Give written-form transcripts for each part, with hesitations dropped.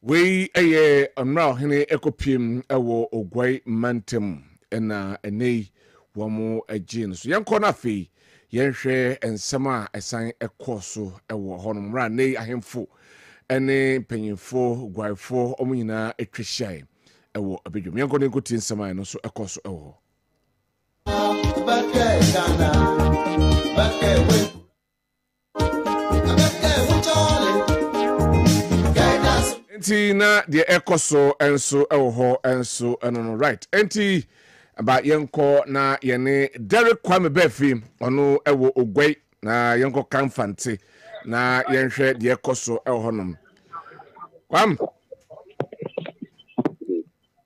We a now hene ekopim ewo ogwai mantem na enei womo agin so yenko na fe yenhwe ensema esan ekoso ewo honom ra nei ahemfo ene panyimfo gwaifo omunyina etwehyiae ewo abedwom yenko ne nkoti ensema no so ekoso ewo Enti na de ekoso enso ewo ho enso eno right enti aba yenko na yene Derek Kwame Befi ono ewo ogwai na yenko kamfante na yenhwe de ekoso ewo honom Kwam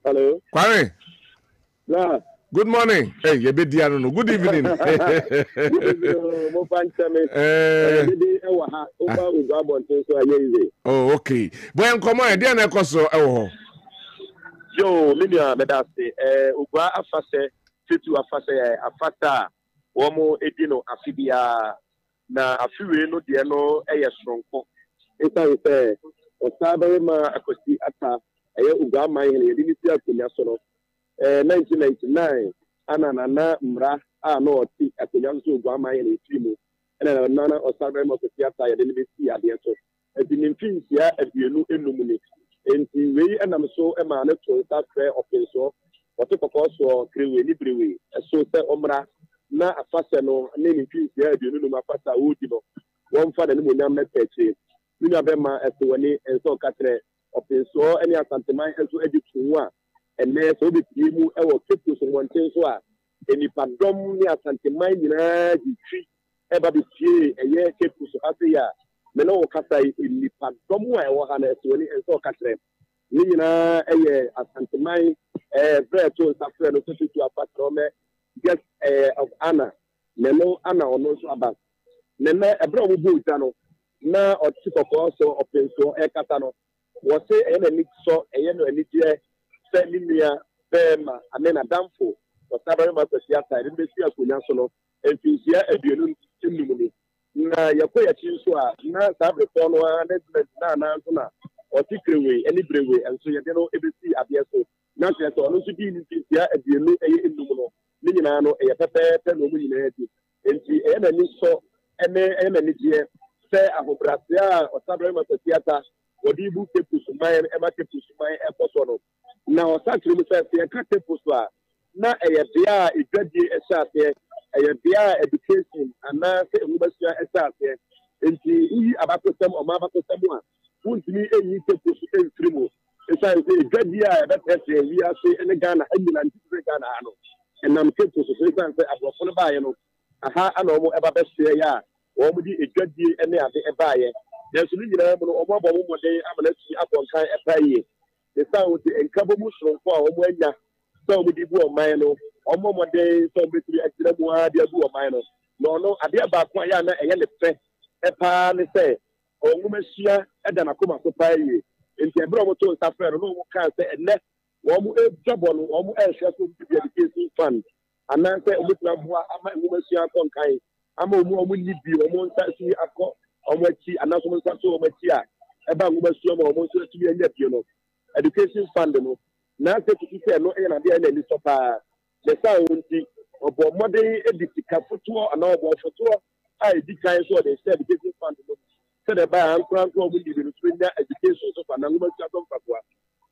Hello Kwame yeah. Good morning. Hey, you be there no. Good evening. Mo fan chame. Oh, okay. Boy, come on. There na koso ewo. Yo, me dia me da se ugwa afase fitu afata womo edino afibia na afiwe no de no eye soronko. Eta se osabe ma akosi ata eye ugwa man he ye dinisi akonya so no 1999 anana mra no oti akonya so ugwa man he timu ena nana osabe ma akosi ata ye dinisi ade so edinimfinsia abienu enumuni enti wei enam so e ma na to ta frɛ openso wote kokoso krewe ni brewe so se omra na afase no na nimfinsia abienu num afase wodi no won fa da ni monyam na peche ni abe ma esewani enso katre openso eni asanteman enso editu a ene so betie mu e wo kepu so wonten so a enipadom ni asanteman nyina ditwi e ba betie eye kepu so ase ya me no kasai enipadom a e wo ha na esewani enso katre ni nyina eye asanteman breto safre no so tutu apatrome guest of honor me no ana ono so aba me na ebra wo bu no na oti kokoso openso kata no wo se ene ni so eye no ani die se nimia bema amena damfo wo sabare ma kwasi ata ri besi akonya so no emfisia aduenu nnumuni na yakoya chi so a na sabre to no management na so na oti krewe eni brewe enso ye de no ebesi abie so na se to no so di ni fisia aduenu eye nnum no ni nyina no eye pepepe no mu nyina adi enti eye na ni so eye na ni die se ahobrase a osabre ma tatiata wodi bu kepusuman e ma kepusuman e koso no na osakiri mu se e ka kepusu a na eye bia edwadie e sase eye bia education ana se emubasia e sase enti yi abakosem o ma abakosem a wuntimi enyi kepusu enfrimo e sai se edwadie a e betese wi ase ene Ghana anyina ntire Ghana ano enam kepusu se sai se abrofo no baaye no aha ana omo eba bese ya wo di edwadie ene ade ebaaye yesu ni nyina mu no omo abo mo de amana si akonkan ebaaye de sa wo de enkabo mu soronko a omo anya sa omo di bu oman no omo mo de so betri akira mu a de bu oman no no no ade ba ko ya na eye le fe epa ne se onwumasia eda na koma so paaye enti ebro mo to safre no mo kan se enne wo mo ejabo no wo mo ehwe so bi education fund ananse omutna boa ama onwumasia konkan ama omu nibi omu nsasi akọ omu achi anaso omu nsasi omu achi a eba ngubasua ma omu nso tumi anya pie no education fund no na se tikise no e na de na ni sopa le sa wonti obo modern edifika foto ana obo foto a edikan so de education fund no se de ba ankran ko omu nibi no tumi nya education so fa na ngubasua so fakwa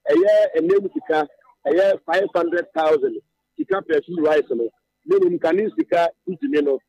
eye enemu tika eye 500,000 tika person rice no ne nkani sika ntimi no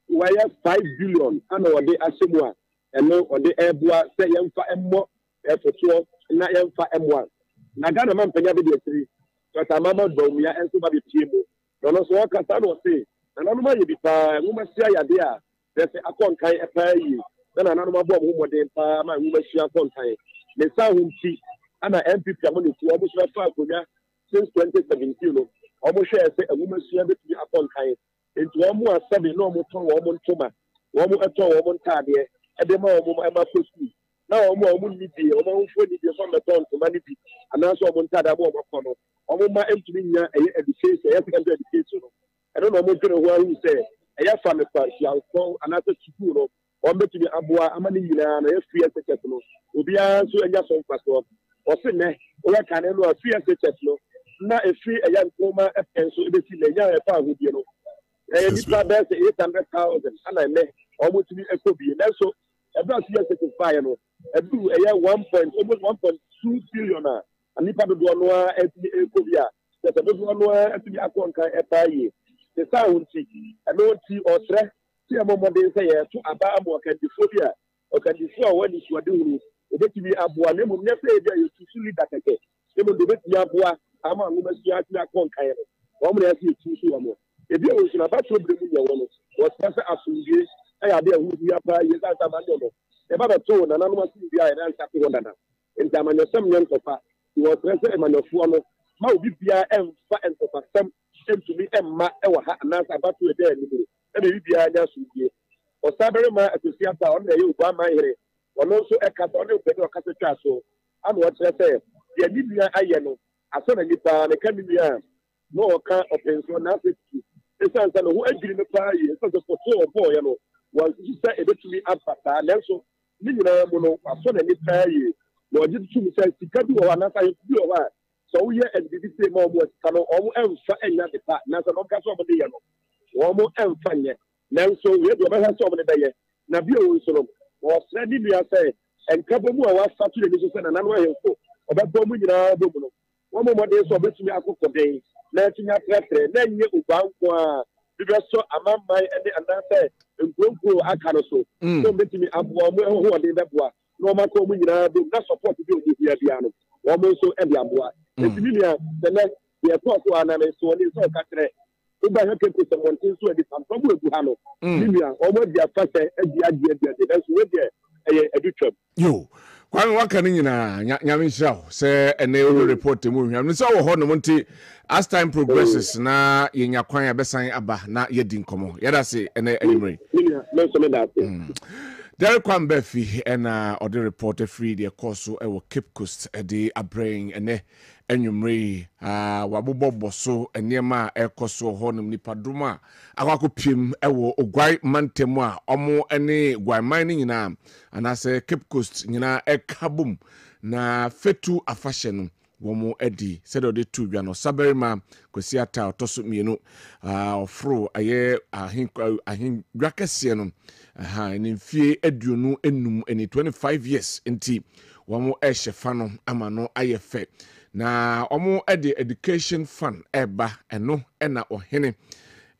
waya 5 billion ana wode asemu a eno wode ebua se yemfa emmo efoto na yemfa emwa na Ghana man panya be de tiri to ta mama dom ya enso ba be piemu no so waka ta no se na nanu ma ye bi pa nguma sia ya de a se akonkan epa yi na nanu ma bo mo modern pa ma nguma sia akonkan le sa hunti ana MPP amoni tu obo so fa akonya since 2017 no obo hwe se nguma sia be tu akonkan enti omo asabe no omo ton omo ntoma omo eto omo ntade ede ma omo ma kosu na omo nibi omo mfo nibi so meton ntoma nibi ana so omo ntade abo omo kono omo ma entumi nya eye education eye secondary education no eno no omo dwene ho ahu se eye fa me pa yanko ana se school no omo betumi aboa amani nyina na ye free education no obi a so enya so mfaso ɔse nɛ wɔka ne no a free SHS no na efiri ɛyɛ nkoma ɛpɛnso ebesi na ɛnya ɛfa ahodie no ɛyɛ nipa bɛyɛ sɛ 800,000 ana ɛnɛ ɔmo tumi ɛkɔ bie nanso ɛbɛ a free SHS faayɛ no ɛdu ɛyɛ almost 1.2 billion a nipa dodoɔ no a ɛtumi ɛkɔ bi a sɛ dodoɔ no a ɛtumi akɔ nkan ɛpaa yie te saa ahonti ɛno nti ɔsrɛ tí a mọ̀ mọ̀dé sẹ́ yẹ tó àbá àmọ̀ ọ̀kàndínfó bí a ọ̀kàndínfó a wọ́n ní ìṣòwò wúru ebétumi aboa ní mu nyẹ́fẹ́ ebi a yẹ tutu lídà kẹ̀kẹ́ ní mu ebétumi aboa àmọ́ àwọn ọmọ ẹ̀sìn àti akọ̀ nkan yẹn wọ́n mu ní ẹ̀sìn ètú sí wọn ebi àwọn oṣù nàbà tó bẹ̀rẹ̀ mu yẹ wọn wọ́n sẹ́ sẹ́ asundie ẹ̀yà adé ẹ̀hún bí apá yẹ sáà sáà máa ń dọ̀nọ̀ ẹ̀ bá bẹ̀ tó nana ní wọ́n sì bí a yẹ náà nsàkó wọn dada nti amanyɔsɛm nyɛ ntɔpa wọ́n sẹ́ sẹ́ ɛmanyɔfoɔ no má obi bia ɛmfa ntɔpasɛm ɛntumi ɛmma ɛwɔ ha anaasɛ abato ɛdɛ ɛnibere ɛna ebi biara nya asundie ɔsabere ma atosi ata ɔno na ɛyɛ ogba ama yere ɔno nso ɛkasa ɔno mpɛni ɔkasa twa so ama ɔkyerɛ sɛ deɛ ne nua ayɛ no asɔ na nipa ne ka ne nua a na ɔka ɔpɛnso na afɛ tutu esan sɛ no ho adwiri no paa yie esan sɛ foto ɔbɔɔyɛ no wɔn nso sɛ ebetumi aba saa nanso ne nyinaa mu no asɔ na nipa yie na ɔgye tutu sɛ sika bi wɔ hɔ anaasɛ ayɛ bi wɔ hɔ a sɛ ɔyɛ ɛdidi sɛ ma ɔmo sika no ɔmo ɛnfa ɛnya de pa nanso na ɔka sɛ ɔmo de yɛ no wɔn ɛnfa nyɛ nanso wei deɛ ɔbɛhwɛ sɛ ɔmo de bɛyɛ na bi owo nso no wɔsrɛ ne nua sɛ nkaba mu a wafa to n'ani so sɛ nananom ahemfo ɔbɛbɔ mu nyinaa bɔ mu no wɔn mo mmɔden sɛ ɔbɛtumi akokɔ den na atumi atrɛtrɛ na nyɛ ogba nko a bi bɛsɔ amamman ne anaasɛ nkuronkuro aka no so sɛ ɔbɛtumi aboa ɔmo ɛhoɔden bɛboa na ɔmo akɔ ɔmo nyinaa bɔ mu na support bi ɔmo hia bia no wɔn nso ɛde aboa eti ne nua sɛnɛ deɛ ɛkɔɔ so anam nso ɔne nso ɔka kyerɛ ụba ihe kemgbe sọmọntị nso edi pampọbụ egwu ha nọ n'ime a ọmụ dị afasa edi adị nanso wedi edutwam yo kwame waka ne nyinaa nyame nhyira wo sɛ ɛnɛ wo report mu hwam ne sɛ wɔ hɔ no nti as time progresses na yɛnya kwan abɛsan aba na yɛdi nkɔmmɔ yɛda se ɛnɛ anwumere Derek Kwambefi ɛna ɔde report free the course ɛwɔ Cape Coast ɛde abrain ɛnɛ anwumere wabobɔbɔ so nneɛma a ɛkɔ so hɔ no nipadom a akɔkɔ piem ɛwɔ Ogwai Mantemu a ɔmo ɛne Gwaiman ne nyinaa anaasɛ Cape Coast nyinaa ɛkabom na fetu afahye no wɔn adi sɛdeɛ ɔde tu dwa no sabarima kwasi ata ɔtɔ so mmienu ɔforo ayɛ ahindwa kɛseɛ no ne mfie aduonu enum ɛne 25 years nti wɔn ɛhyɛ fa no ama no ayɛ fɛ na wɔn ɛde education fund ɛba ɛno ɛna ɔhene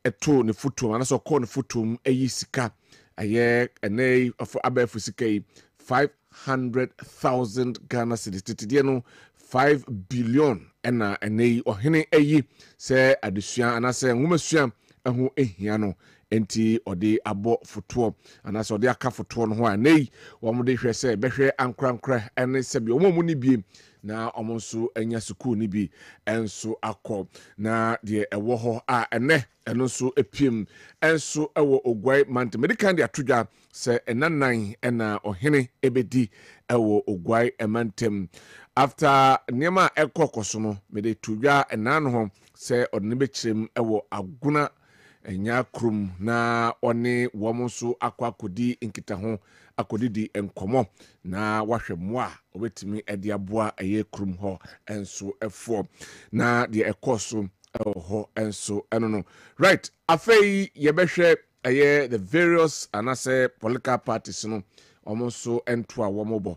ɛto ne fotom anaasɛ ɔkɔɔ ne fotom ɛyi sika ayɛ ɛnɛ abɛɛfo sika yi 500,000 Ghana cedis titideɛ no 5 billion ɛna ɛnɛ ɔhene ɛyi sɛ adesua anaasɛ nwomasua ɛho ehia no enti ɔde abɔ fotoɔ anaasɛ ɔde aka fotoɔ no ho a nei wɔn de hwɛ sɛ bɛhwɛ ankorankora ɛne sɛbi wɔn mu ni bie na wɔn nso anya sukuu ni bi ɛnso akɔ na deɛ ɛwɔ hɔ a ɛnɛ ɛno nso epiem ɛnso ɛwɔ Ogwai Mantemu medikan de atodwa sɛ ɛnanan ɛna ɔhene ebedi ɛwɔ Ogwai Mantemu after nneɛma a ɛkɔ so no mede todwa ɛnan no ho sɛ ɔde ne bɛkyerɛm ɛwɔ aguna enya krum na ɔne wɔn nso akɔdi nkitaho akɔdidi nkɔmɔ na wahwɛ mmoa obetumi ɛde aboa ɛyɛ krum hɔ ɛnso ɛfoɔ na deɛ ɛkɔ so ɛwɔ hɔ ɛnso ɛno no right afei yɛbɛhwɛ ɛyɛ the various anase political parties no wɔn nso ɛntoa wɔn bɔ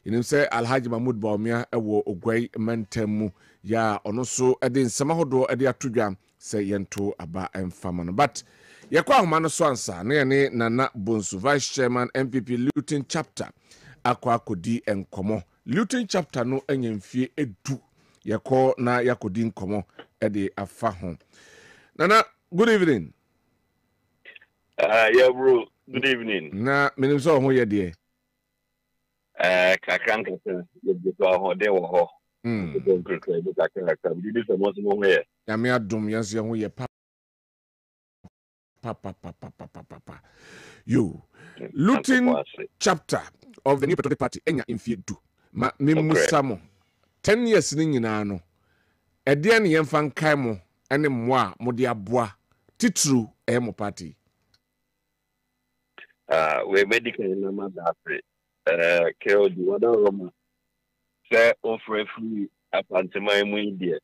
yɛnim sɛ Alhaji Mahmoud Bawumia ɛwɔ Ogwai Mantemu ya ɔno nso ɛde nsɛm ahodoɔ ɛde ato dwa sɛ yɛnto aba ɛmfama no but yɛkɔ ahoma no so ansa na yɛne Nana Bonsu Vice Chairman MPP Luton Chapter akɔdi nkɔmɔ Luton Chapter no anya mfie edu yɛkɔ na yakɔdi nkɔmɔ ɛde afa ho Nana, good evening. Yeah bro, good evening. Na menim sɛ ho yɛ deɛ kakran kakran yɛbɛtɔ ho de wɔ hɔ Yame adom yanso ho yɛ pa yo Luton Chapter of the New Patriotic Party enya mfie du ma memusamo 10 years ni nyinaa no ɛdeɛ ne yɛmfa nkae mo ɛne mmoa mo de aboa titru mo party we medical na ma da pre keo di wada roma Say offer free apantema mu idea.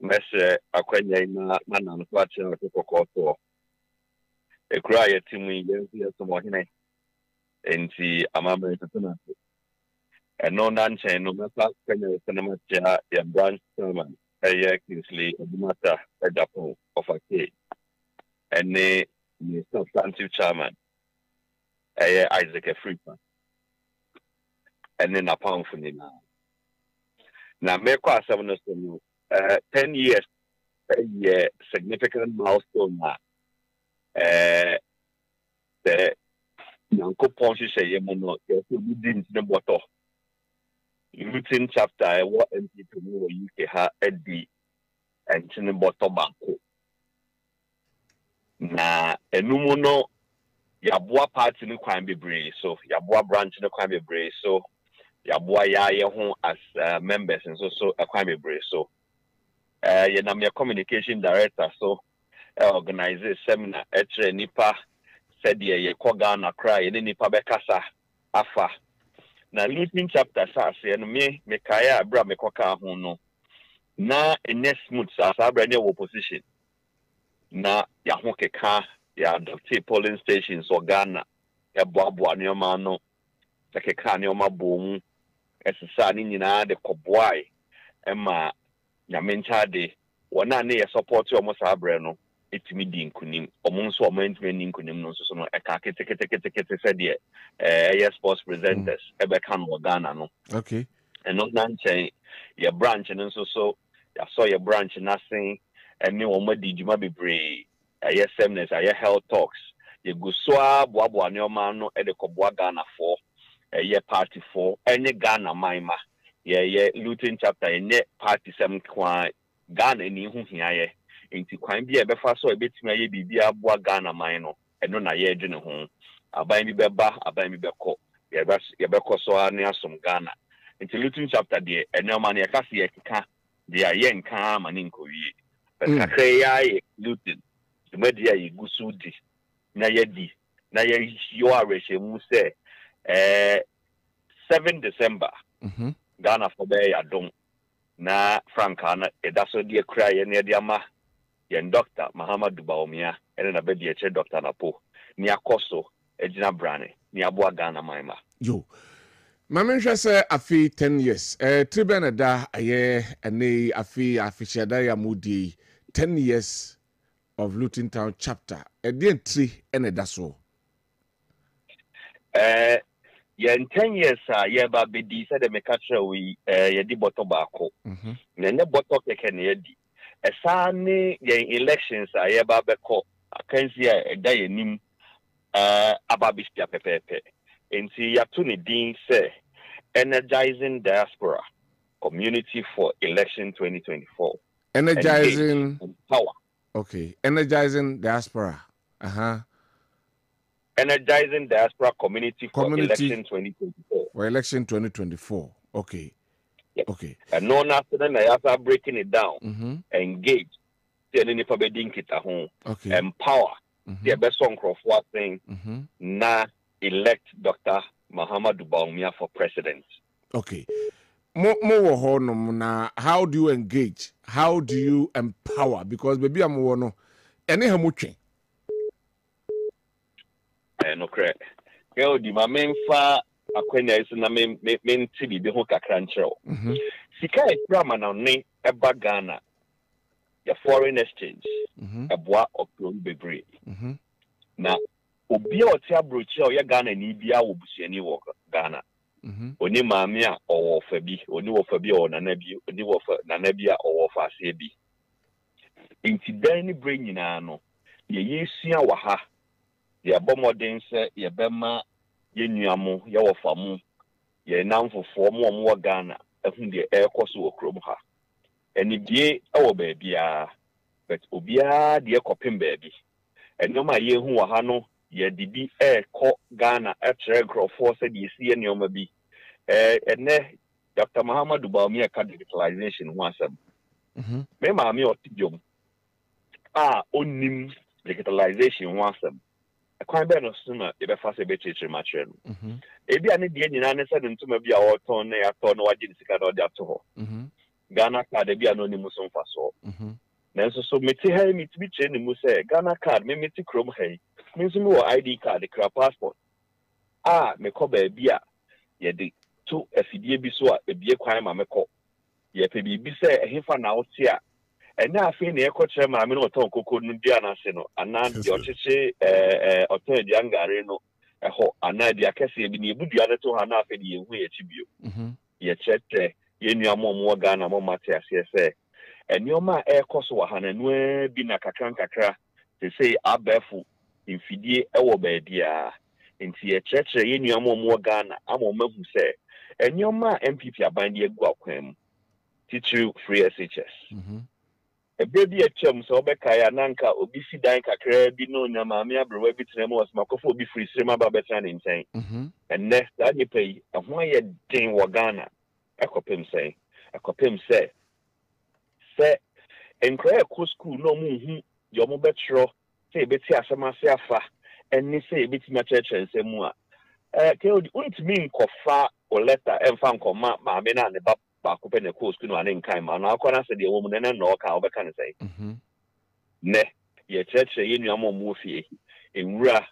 Mese akwanya na manan kwache na kokoto. E kura ye timu yensi yeso hine. Enti amama tetuna. No nanche no masa kwanya cinema cha ya branch chairman. Kingsley Odumata Japan of a K. And the substantive chairman. Isaac Freeman. And then a pound for me now. Now, make us 10 years, a significant milestone. The Yanko Ponshi say, Yemono, you didn't the bottle. Routine chapter, what MP to move UK ha Eddie and Chin bottle banco. Na enumuno yabua party no kwan bebre so yabua branch no kwan bebre so yabua ya ho as members and so kwan bebre so ye na me communication director so organize a seminar etre nipa said ye koga na cry ye nipa bekasa afa na looting chapter sa se no me kaya abra me koka ho no na next month sa abra ne opposition na ya ho keka ya adopted polling stations or Ghana ya boaboa neoma no keka neoma bom esesa ni nyina de kobwai ema nyamencha de wona ne ya support omo sabre no etimi di nkunim omo nso omo ntimi ni nkunim no so no eka kete said yes sports presenters ebe kan no Ghana no okay and not nanche ya branch no so ya saw your branch nothing and me omo di juma bebre seminars health talks ye go so aboa neoma no e de koboa Ghana for party for any Ghana maima ye looting chapter ye party 7 kwa Ghana ni hu hia enti kwan bia be fa so e betimi ye bibia aboa Ghana man no eno na ye dwene ho aban bi beba aban bi beko ye beko so ani asom Ghana enti looting chapter de enoma na ye kase ye keka de ye nka ma ni nkowie kakra ya looting the media yi gusudi na yedi na ye yo areshe mu se 7 December Ghana for be ya dom na franka na edaso de kra ye ne de ama ye Dr. Muhammadu Baumia ene na be de che Dr. Napo ni akoso ejina brane ni aboa Ghana maima yo Mamenhwe say afi 10 years Kessben da aye ene afi afishada ya mudi 10 years of Luton Town chapter the entry and that's all ye 10 years ye ba be di said me catch we ye di bottle bako ne bottle keke ne ye di esa ne ye elections ye ba be ko akansi da ye nim ababistia pepepe enti ya to ne din say energizing diaspora community for election 2024 energizing power. Okay, energizing diaspora. Energizing diaspora community for election 2024. For election 2024. Okay. Yes. Okay. And no after I after breaking it down, engage. Telling for being kita home. Okay. Empower. The best song of what thing. Na elect Dr. Muhammadu Baumia for president. Okay. More na how do you engage? How do you empower? Because baby I'm one any hamuche. No correct. Girl, di ma memfa akwenya is na menti bi ho kakra nkyerɛw. Sika ekura na ne eba Ghana. The foreign exchange. Eboa okro bebre. Na obi a ɔte abrochi a ɔyɛ Ghana ni bia wo busuani wɔ Ghana. Oni maame a ɔwɔ fa bi, oni wɔ fa bi ɔwɔ nana bi, oni wɔ fa nana bi a ɔwɔ fa ase bi. Nti dan ni bre nyinaa no, ye yesua wɔ ha. Ye bomodin se ye bema ye nuamo ye wɔ fa mu, ye namfofo mo wɔ Ghana, ehun de ɛkɔ so wɔ krom ha. Eni die ɛwɔ baabia, but obia de ɛkɔpem baabi. Enoma ye hu wɔ ha no, ye dibi ɛkɔ Ghana ɛtrɛ nkrɔfo se de sie nneoma bi. Ene Dr. Muhammadu Baumia ka digitalization ho asɛm. Me maame ɔtijom onim digitalization ho asɛm. kwan be no so na e be fa se be chichiri machre no ebi ane de nyina ne se ntuma bi a woton na ya to no wagye sika na ode ato ho Ghana card bi ano ni muso mfa so nanso so meti ha meti bi che ni mu se Ghana card me meti krom ha me nso me wo ID card kra passport me ko ba bi a ye de to afidie bi so a ebie kwan ma me ko ye pe bi se ehefa na wo ti a ena afi na ekọ kire ma me no ton kokko nu dia na se no ana de ocheche oton di angare no eho ana de akese bi na ebudua de to ha na afi de yehu ye chibio ye chete ye nuamo mo Ghana mo mate ase se enioma ekọ so wa ha na nu bi na kakra se sei abefu infidie ewo ba dia nti ye chete ye nuamo mo Ghana amo mahu se enioma MPP aban de egu akwam teacher free SHS baby atwam so obeka ya nanka obi si dan kakra bi no nyama me abrewa bi tena mo osmakofo obi free sirema ba betena ne nten enne that you pay ahwa ye den wo Ghana ekopem say se enkra ko school no mu hu yo mo betro say beti asema se afa enne say beti ma church ensemu a ke odi untimi nkofa o letter emfa nkoma ma me na ne ba ko pe ne ko school no ane nkan ma na akona se de wo mu ne na ka obeka ne say ne ye church ye nuamo mu fie enwura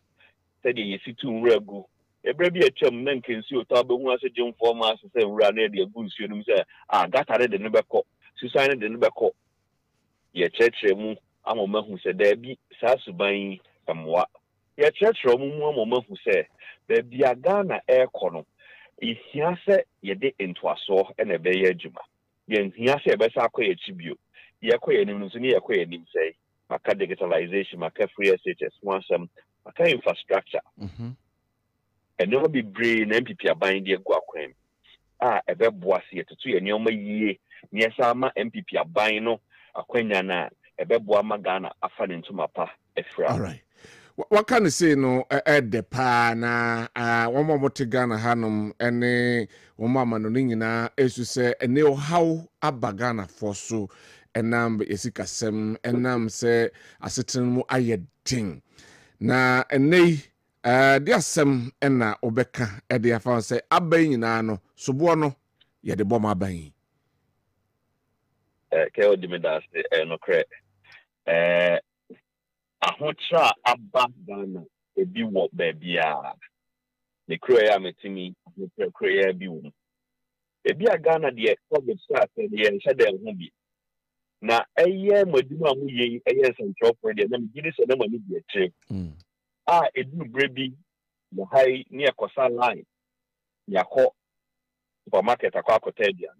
se de ye situ nwura gu ebra bi atwam na nkensi oto be hu ase jemfo ma ase se nwura na de agu nsuo num se gata de ne beko susan de ne beko ye church mu amomahu se da bi sa suban amwa ye church mu amomahu se da bi Ghana ekono ihia se ye de entoaso na be ye adwuma ye nhia se be sa akoye chibio ye koye nim nso ne ye koye nim sei maka digitalization maka free SHS wansam maka infrastructure and no be brain MPP aban de egu akwam ebe boase ye tutu ye nyoma yie ne sa ma MPP aban no akwanya na ebe boa ma Ghana afa ne ntuma pa efra. All right. What can you say no de pa na one more to Ghana hanum ene one mama no nyina esu se ene o how aba Ghana for so enam esikasem enam se asetin mu ayedin na ene de asem ena obeka e de afa se aban nyina no sobo no ye de bom aban ke odi me da se no kre ahotra aba Ghana ebi wo baabia ne kro ya metimi kro ya bi wo ebi a Ghana de covid start de ye nhyɛ da ho bi na eye madum amu ye eye central de na migiri se na mani bi eche edu brebi na hai ne ekosa line yakɔ supermarket akɔ dia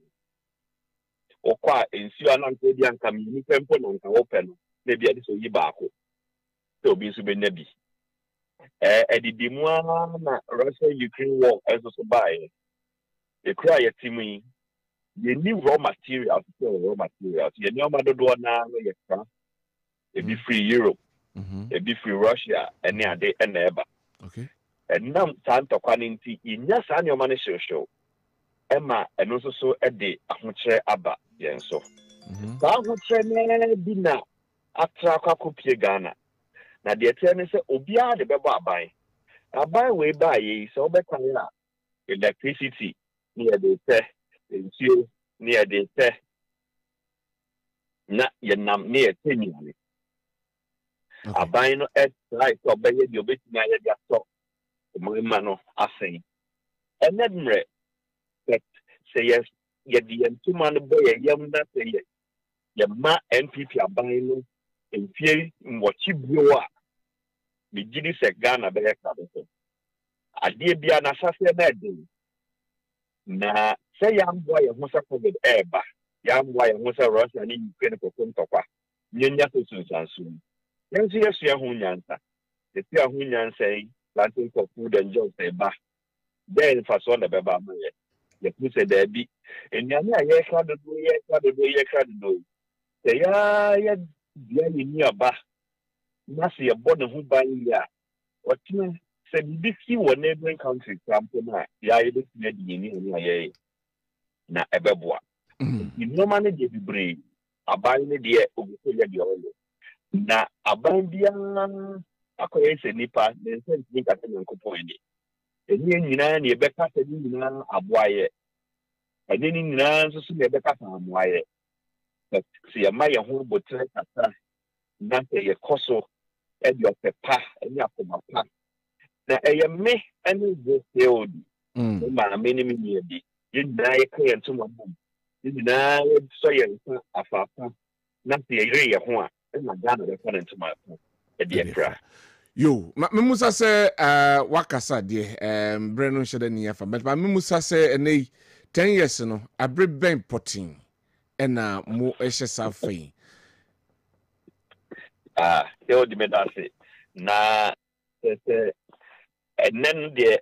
okwa ensio ananko dia nka mi pempo na nka open no na bia de so yi baako to obi nso be nabi edidimu na Russia Ukraine war eso so bae e kra ye timi ye ni raw materials ye ni omado do na ye kra e be free Europe e be free Russia ene ade ena eba okay enam santokwa nti inya sa ne omane show ema eno so ede ahokyere aba ye nso ba ahokyere ne bi na atra kwakopie Ghana na de etia ne se obia de bebo aban we ba ye so obekwan na electricity near the ensure near the na ye nam near tenni aban no right so be ye de obetimi aye dia so mo no asen enedmre that say yes ye de ntuma no be ye yam na say ye ma NPP aban no enfie mwochi bio a bigidi se Ghana be ka be ade bia na sase na edin na say yamboa ye ho sa covid eba yamboa ye ho sa Russia ni Ukraine ko ntokwa nyenya so sunsansu yenso yesu ya ho nyansa yesu ya ho nyansa planting for food and jobs eba then for so na beba ma ye puse da bi enyame a ye kra do say ya bia ni aba na se ye bo ne ho ban ya otina se bi si wo neighboring country example na ya ye be na di ni aye na ebeboa ni normal ne de bibre aban ne de oguso ya de olo na aban bia akoye se nipa ne se ni ka se nyankopon ni eni nyina na ebeka se ni nyina aboaye eni ni nyina nso so na ebeka sa amoaye se ya maye ho botre kata na se ye koso e di opepa eni akoma pa na eye me eni go field ma me ni me bi ye nyina ye ka ye ntoma bom ye nyina so ye nsa afafa na se ye ye ho a na Ghana be fa ntoma e di ekra yo me musa se wakasa de bre no hyede ni afa but me musa se enei 10 years no abre ben potin ena mo ehye safai they all demand that na and then the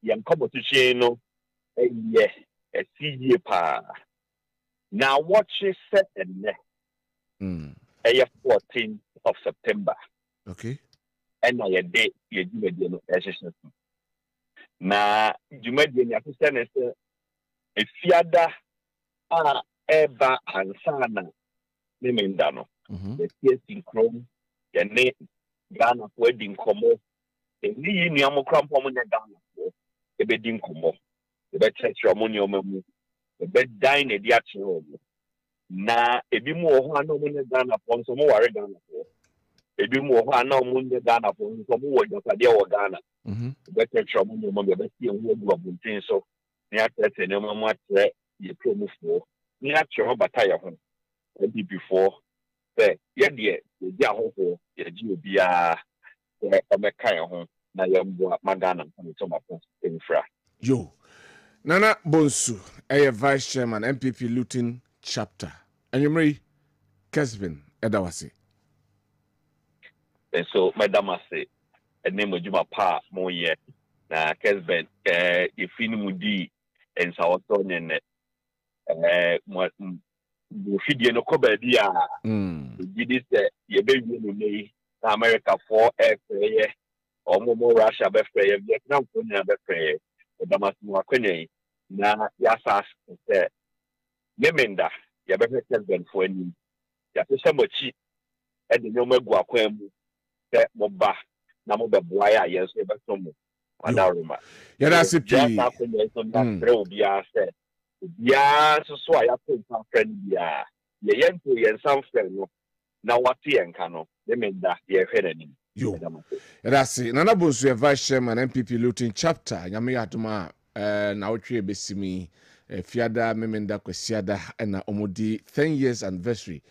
yeah competition no yeah a CG pa now watch it set and 14th of September okay and I day you do the exercise na jumadi ni assistant is a fiada eba ansana ne mendano the TSC Chrome the name Ghana for wedding commo ni yi amo krampo mo nya Ghana for e be din commo e be church mo ni omamu e be dine e dia chiro na ebi mu ho ana mo nya Ghana for nso mo ware Ghana for ebi mu ho ana mo nya Ghana for nso mo wo japade wo Ghana e be church mo ni omamu e be tie ho egu abuntin so ni atete ne omamu atre ye promo for ni atro bataya ho e bi before say yeah the ahofo ye ji obia e me kan ho na ye mbo magana to ma po infra yo Nana Bonsu vice chairman MPP Luton chapter Enyumri Kessben edawase and so madam say name ojuma pa mo ye na Kessben ifini mudi en sawoto ne mo fidie no ko ba bia gidi se ye be wi no nei na America for airfare mo Russia be free Vietnam ko nya be free damas mo akwenye na ya sas se memenda ya be Kessben for ani ya se mochi e de no magu akwan mu se mo ba na mo be boa ya yeso be so mo madaruma ya da se pi ya akwenye so na free bia se bia so ya ko friend bia ye yento ye sam friend no na wate yenka no memenda ye hwere ni yo that's it Nana Bonsu vice chairman MPP Luton chapter nyame adoma na wotwe besimi fiada memenda kwasiada na omodi 10 years anniversary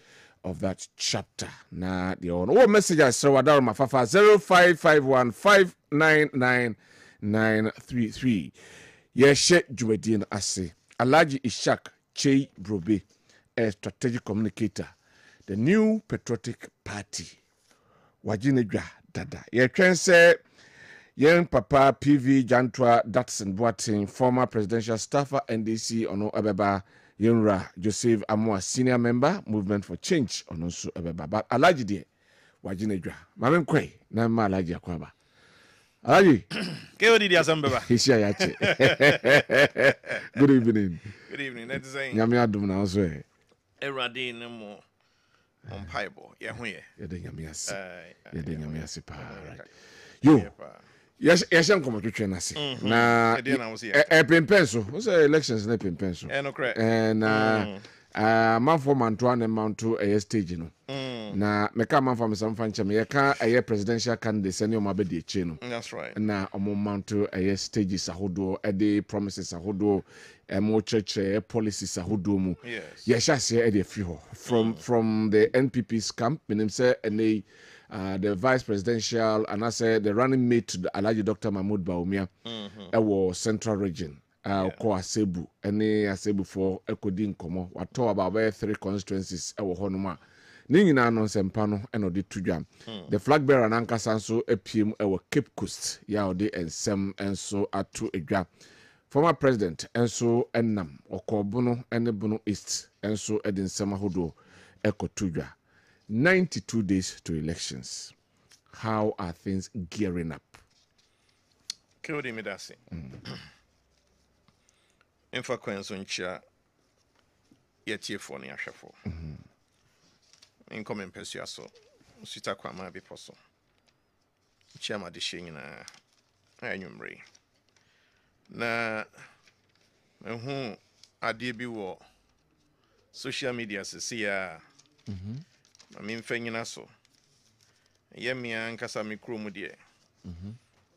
of that chapter na the on what message I saw wadar mafafa 0551599933 yeshe juwedin ase Alhaji Ishak Chei Brobe a strategic communicator the new patriotic party wajinedwa dada ye twen se yen papa PV Jantwa Datson Boateng former presidential staffer NDC ono abeba yenra Joseph Amoa senior member movement for change ono so abeba but Alhaji de wajinedwa mamen kwai na ma Alhaji akwaba Alhaji Kewodi dia sambeba hisia yache good evening that's saying nyame adum na so e Erade no mo on Bible ye ho ye de nyame ase pa right yo yes nkomo twetwe na se na pempenso wo say elections na pempenso no correct na manfo manto na manto stage no na meka manfo mesamfa nche me yeka presidential candidate sene o mabedi eche no that's right na omo manto stages ahodo the promises ahodo mo church policies ahodo mu yes se free ho from the NPP's camp menim say the vice presidential and I said the running mate to the Alhaji Dr. Mahmoud Bawumia was central region ko Asebu any Asebu for ekodi nkomo wato about 3 constituencies e wo honoma ni nyina no sempa no e no de tudwam the flag bearer nankasa nso epiem e wo Cape Coast ya ode ensem enso atu edwa former president enso ennam okobuno ene bunu east enso edin nsem ahodo ekotudwa 92 days to elections. How are things gearing up? Kewodi medase. Infa kwenso ncha yetie fo ne ahwefo. Income pesuaso. Sita Kwama Biposo. Chama de Shingina Anumbre. Na who ade bi wo social media see ya. I mean fengina so. Yemi ankasa mi krom de.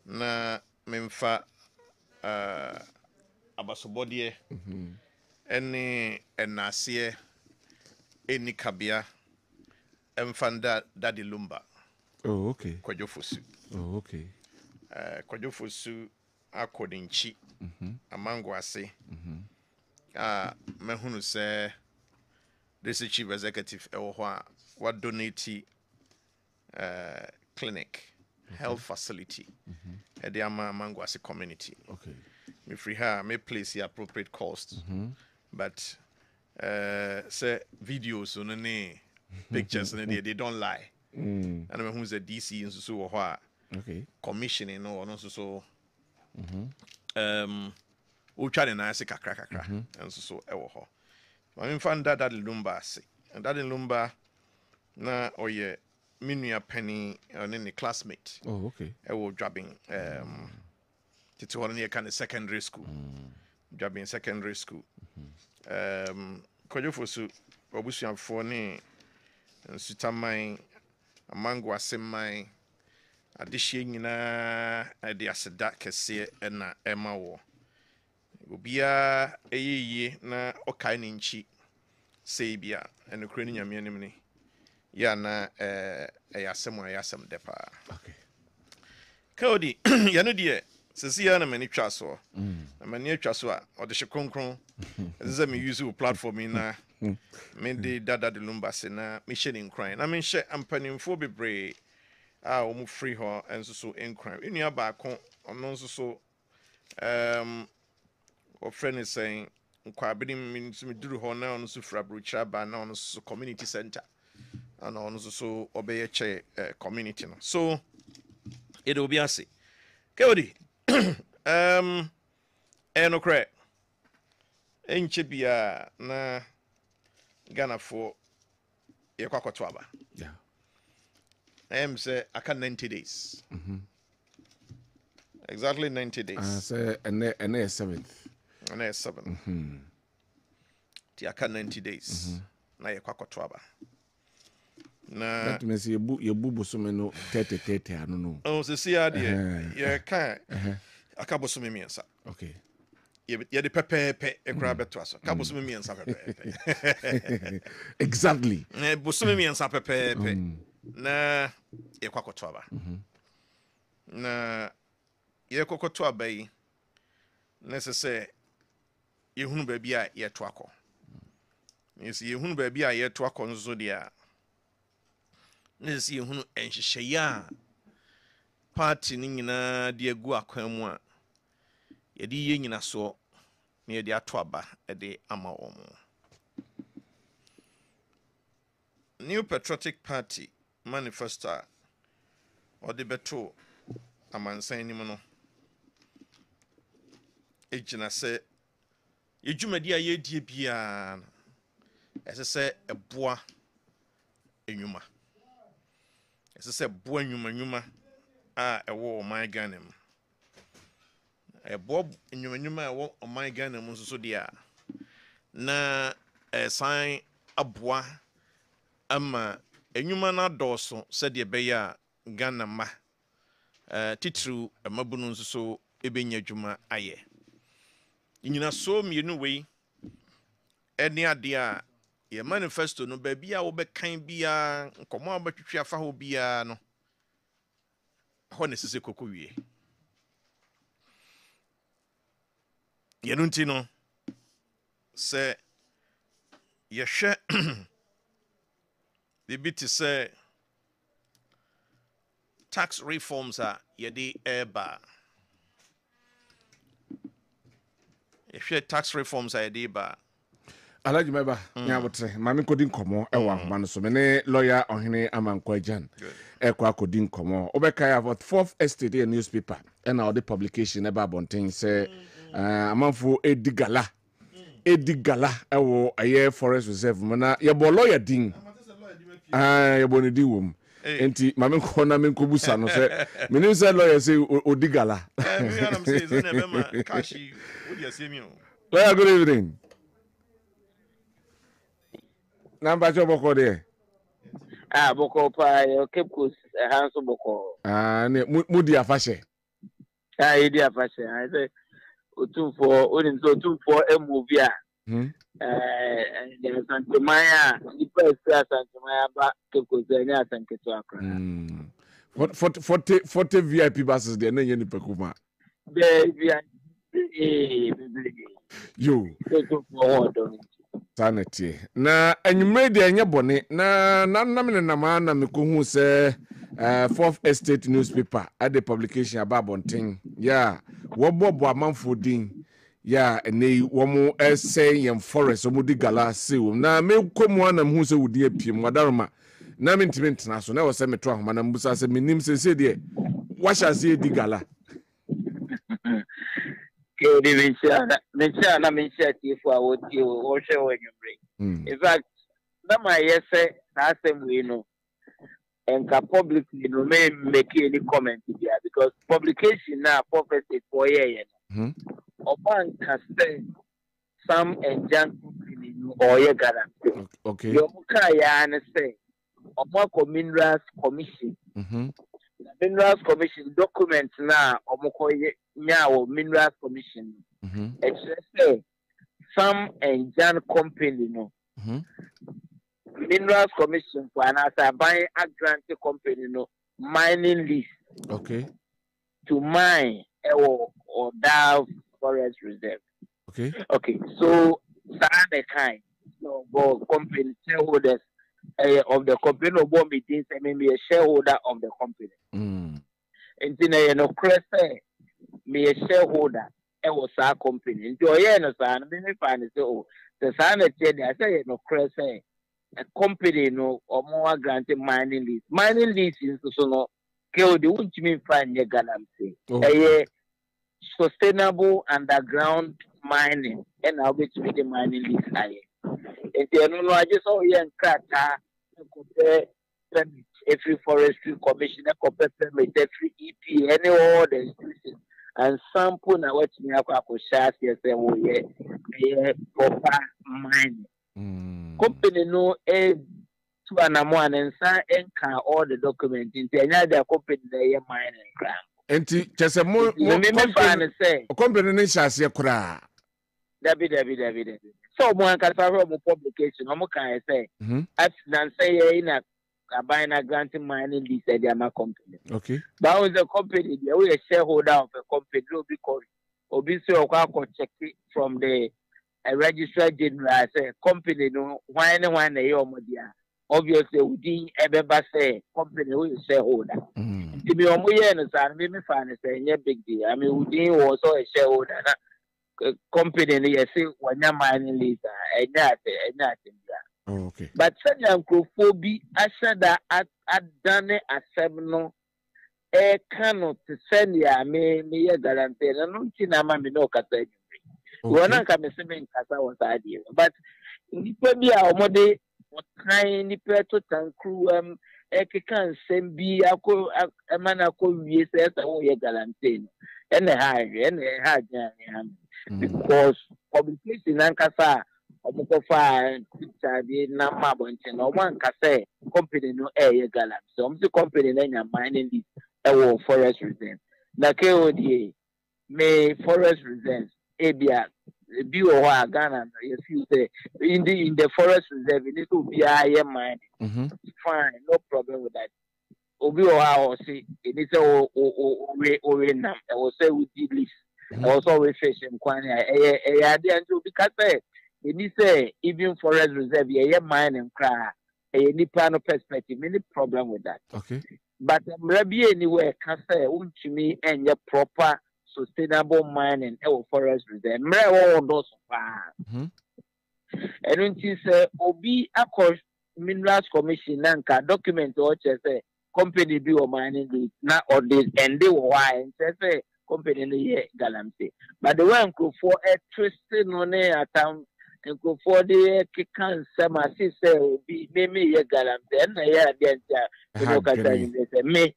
Na memfa abasobodie ene enase eni kabia emfanda dadi lumba. Oh, okay. Kwajofosu. Oh, okay. Kwajofosu akodinchi. Amango ase. Mehunu se this is chief executive what donate clinic health facility at the Amango ase community. Okay. Me free her may place the appropriate cost. But say videos on any pictures and they don't lie. And I who's a DC and so okay. Commissioning or no so we try to nice kakra and so ewo. I mean find that lumba say and that lumba na oye minua penny and any classmate. Oh, okay. Ewo dropping titi one near kind of secondary school. Dropping secondary school. Kojofosu obusuafo ne nsutaman amango asemman adehye nyina ade aseda kese na ema wo obia eyeye na okai ne nchi sei bia enokre ne nyame anim ni ya na ayasem depa. Okay. Kaodi ya no de sisi ya na mani twa so na mani twa so a odehye kronkron ezeze me use platform na me de dada de lumba se na me hye ne nkran na me hye ampanimfo bebre a omu free ho enso so nkran enua ba ko ono nso so o friend is saying Kwabena me duru ho na ono so fra brochra ba na ono so community center and ono so obeye che community no so it will be ase Kewodi enokre enche bia na Ghana for yakwakoto aba. Yeah. Say aka 90 days. Exactly 90 days. Say and 7th. And 7th. Ti aka 90 days. Na yakwakoto aba. Na that means you bosome no 30 anu no. Oh, se see ade. Yeah, kan. Aka bosome miensa. Okay. Ye de pepepe ekra beto aso. Ka bosome miensa pepepe. Exactly. Bosome miensa pepepe. Na yakwakoto aba. Na yakwakoto aba yi. Na se yehunu ba bia yeto akọ. Yes, yehunu ba bia yeto akọ nzo dia. Nesi yehunu enhyehyya party ni nyina de agu akwan mu a ye de ye nyina so na ye de ato aba de ama omo. New Patriotic Party manifesto or the beto amansan ni mu no ejina se ejumadi a ye die bia ese se eboa enwuma ese se boa enwuma a ewo oman Ghana mu eboa enwuma ewo oman Ghana mu so dia na esan aboa ama enwuma na doso se de be ya Ghana ma titru amabunu nso so ebenya dwuma aye nyina so mienu wei eni ade a ye manifesto no ba bia wo be kan bia nkomo abetwetwe afa ho bia no ho ne sese kokko wie ye no nti no se ye hwe bibiti se tax reforms are ye di eba ye hwe tax reforms are ye di eba Alaji meba nya wotre mami kodi nkomo ewa ahoma no so me ne lawyer ohene Amankwa Jan ekwa kodi nkomo obeka about 4th estate a newspaper and all the publication eba bonten say amanfo edigala ewo aye forest reserve mana ye bo lawyer din ye bo ne di wom enti mame kona me nkobusa no se menim se lawyer say odigala me am say so na be ma cash wo dia see me o. Lawyer, good evening. Number job boko there. Boko pa Cape Coast hands boko. Ne mudi afashe. Idi afashe. I say otum for a movie Santimaya, Santimaya ba Cape Coast nya Sanketo akra. 40 VIP buses there na yen pekuma. Yo. Sanity. Na enyume de enye bone na me na me ko hu se 4th Estate newspaper at the publication about bonting. Yeah, wo bobo amanfo din. Yeah, ene wo mo say yem forest mo di gala se wo. Na me komo na hu se wodi apiem wadaroma. Na me ntimi ntena so na wo se meto ahoma na mbusa se menim se de wa sha se di gala. In fact, my yes say that same way no, and can publicly no may make any comment here because publication now prophet is for year. Oban can say some and junk or ye guarantee. Okay. Your Mukaya and say Omako Minerals Commission. Minerals Commission documents now Omokoye now Minerals Commission. It's say some and Jan company no. Minerals Commission for an buying a granted company no mining lease. Okay. To mine or Dow Forest Reserve. Okay. Okay. So the kind no company shareholders of the company no board meetings and maybe a shareholder of the company. And then no say me a shareholder was our company. Into a no son, me find it the son I say no say a company no or more granted mining lease. Mining lease is so no kill the won't mean find your galamsey. A sustainable underground mining and I'll be to the mining lease high. And then I just saw here and cracker every forestry commission, a permit, every EP, any other institution. And some put now what me up share say oh yeah proper mining. Company no to an amount and sign all the documents into another company they mining ground. Enti chese mo company ne shase kura. David. So one can from publication, no can say. As than say in a buying a granting mining lease at the company. Okay. That was a company, they were a shareholder of a company because obviously check it from the registrar general as a company no one a year obviously we didn't ever say company who is shareholder. To be on and me find a big deal. I mean we didn't also a shareholder company you say when you're mining lease and nothing. Okay. But such phobia I said that I done it at 7 cannot send ya me guarantee and no chinama me no kasa. We're not coming to kasa was idea. But maybe our mode what kind of tank crew can send be a man we say oh ye guarantee and a high because publication and kasa Omukofa picture na mabonche no one can say company no air galam. So the company na mining this forest reserve. Na KODA may forest reserve ebia bi o wa Ghana you see say in the forest reserve it will be higher mining. Fine, no problem with that. Obi o ha o say it is o nam I will say we did list. Also we fish and kwani ade anjo bi ka say you say even forest reserve, yeah, mine and cry. Any plan of perspective, any problem with that. Okay. But maybe anywhere can say to me and your proper sustainable mining forest reserve. All those far. And when you say Obi across Minerals Commission nanka document or say company be or mining now or this and they why and say company galamsey. But the one for a twisted money at town. go for the can some sister will be maybe a galam, then I had me,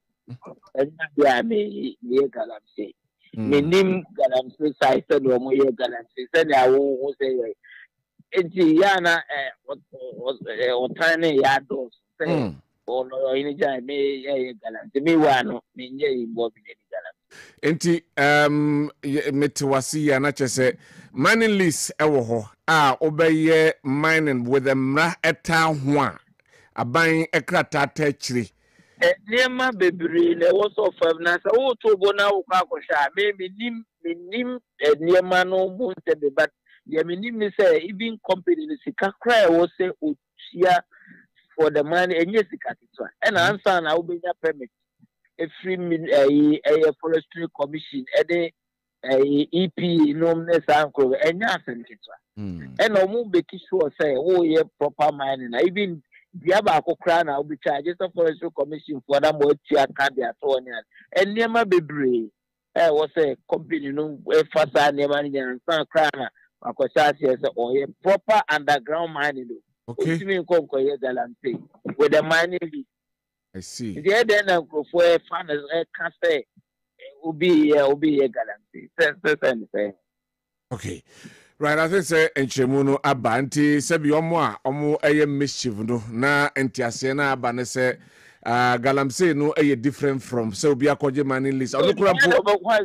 and I may be a galam say. Me name galam say, I no more galam say, I won't say. Yana was tiny yados, say, or no, any time may a galam. To me, one, me, involved in any galam. Enti metewasi ya na chese mining lease ewo ho a obeye mining with the mra eta ho a aban ekrata ta chiri Nema bebre na woso fam na sa wo to bo na wo kwa kwasha me nim nema no mu se be but ye me nim ni say even company ni sika cry wo say otua for the money enye sika titwa e na ansa na wo benya permit free forestry commission the EP no nesanko enya asentitwa and no mu be sure say oh yeah proper mining even the ba akokra na obi charge the forestry commission for that mo tia ka dia to nya and nema bebre was say company no fasa nema nya san kra na akosa say oh yeah proper underground mining okay ultimate konko ye galante with the mining. I see. The other than for fans can say be a guarantee. Okay. Right, I think say enchemuno abanti sebi omo eye mischief no na entiase na abane se galamsey no eye different from so obi akoje mining list. Ono kura po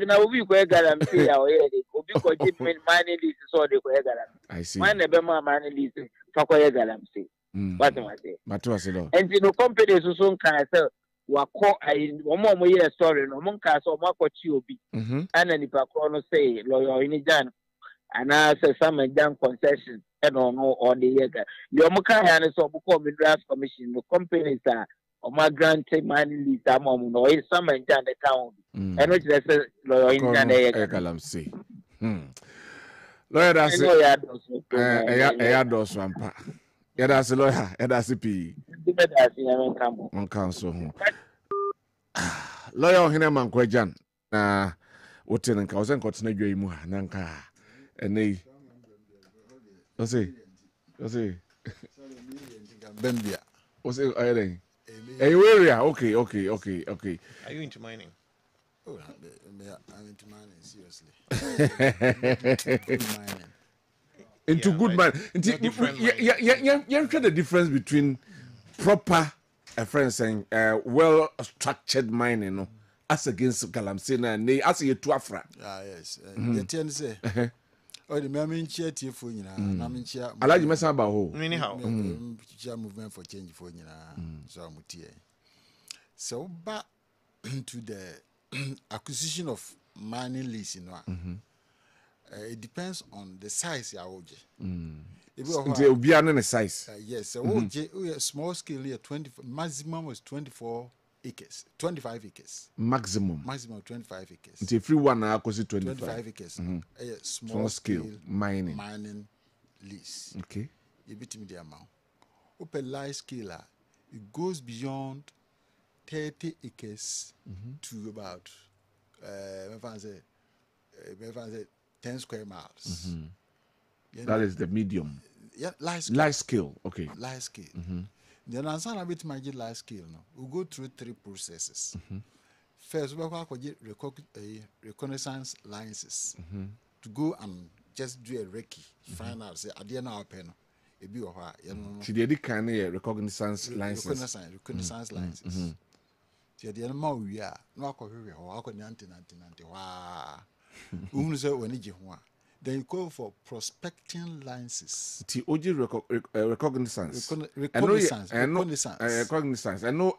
na obi ko galamsey ya oye obi ko je mining list so de ko galamsey. I see. When the mining list fa ko galamsey. What am I saying? Matuaselo. And no company so can say wako omo ye story no mon ka so mo akwachi obi. Ana nipa ko no say lawyer ini jan ana say some jan concession and no or the year. The omo ka ya so boko minerals commission no companies are omo grant money list am no is some jan the town. And which they say lawyer ini jan e galamsey. Lawyer that's does ampa. Yeah, that's a lawyer. Yeah, that's a P. On council. Lawyer Hina Mankwajan. What in cousin continue your imu nanka. And they. What's it? Bembia. What's it? Area. Okay. Are you into mining? Oh, I'm into mining, seriously. Mining. Into good man. You the difference between proper friends saying well structured mining no as against galamsey na as you to afra. Yes. The ten say oh the me chia tie fo nyina na me chia Alaji mesa ba ho. Mini how? Chia movement for change fo nyina so amutie. So back to the acquisition of mining lease it depends on the size ya oje. The size. Yes, oje small scale here 20 maximum was 24 acres, 25 acres. Maximum 25 acres. Until free one now cost 25 acres. Small scale mining lease. Okay. You beat me the amount. Open large scale it goes beyond 30 acres to about 10 square miles. That is the medium. Yeah, large scale. Okay. Large scale. Then answer a bit my large scale. No, we go through 3 processes. First, we will get reconnaissance licenses to go and just do a recce. Find out say I didn't know pen. A bit of her. She did kind of reconnaissance license. Reconnaissance license. See, the animal we are no alcohol or alcohol 90. Wow. Then you go for prospecting licenses. Reconnaissance. Reconnaissance. I know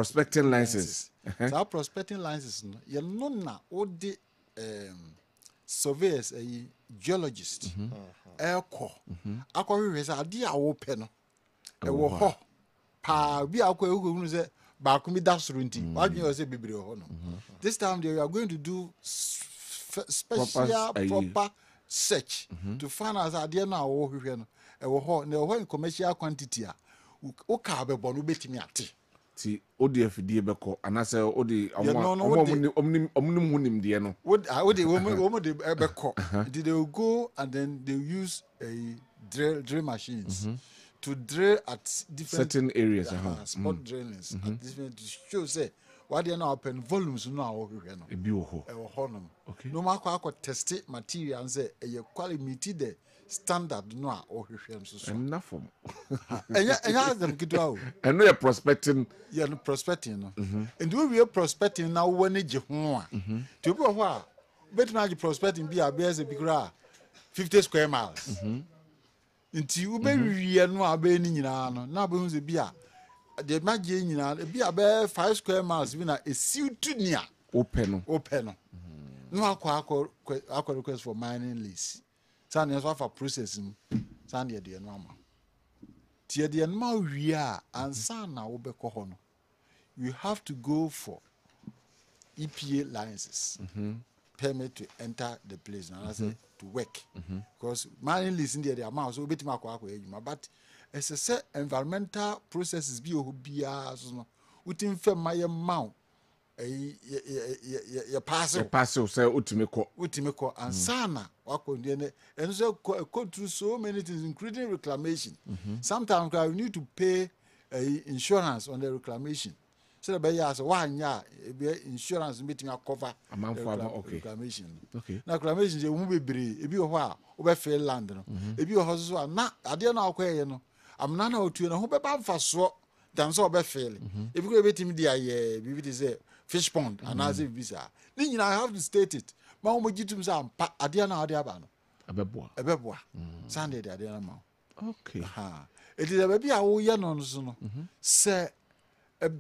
prospecting licenses. So prospecting licenses, you know na all the surveyors, geologists, air core. Aquarius are dear open. Pa be aqua Bakumi Dasrunti. What you say, Bibi Hono? This time they are going to do proper search to find out that they are now over commercial quantity. Okabe Bonu Betimiati. ti odi afidie beko anase odi omnim hunim de no would they beko they will go and then they use a drill machines to drill at different certain areas spot drillings at different to show say what they now open volumes no ahwehwe no ebi wo ho honum okay no makwa test material and say e quality the standard no a ohwehwe so enough enya them kidwa o and no prospecting no prospecting no and we prospecting now when e je ho a to be ho a betima je prospecting bi a be say bikura 50 square miles nti ube wiye no abe ni nyina no na be hu se bi a de magye nyina bi a be 5 square miles bi na esiutu nia open no no akwa request for mining lease san yes for processing san de no ama tie de no ma wi a ansa na wo be ko ho no you have to go for EPA licenses permit to enter the place now I say to work because mining lease in the amount so betima akwa ejuma but as I say environmental processes bi o bia so no utim fam my amount ya pass say utimi ko and sana wako ndene and so go through so many things including reclamation sometimes you need to pay insurance on the reclamation so the ya so wanya insurance meeting cover reclamation na reclamation je mu bebre ebi ho a wo be fair land no ebi ho so na ade na akwaye no amna na otuo na ho be ba mfaso dan so be fair ebi ko ebetimi dia ye bibi dey say fish pond and as if visa ni nyina I have to state it ma ho gitum say ampa ade na ade aba no ebeboa sande de ade na ma okay it is a baby a wo ye no so no say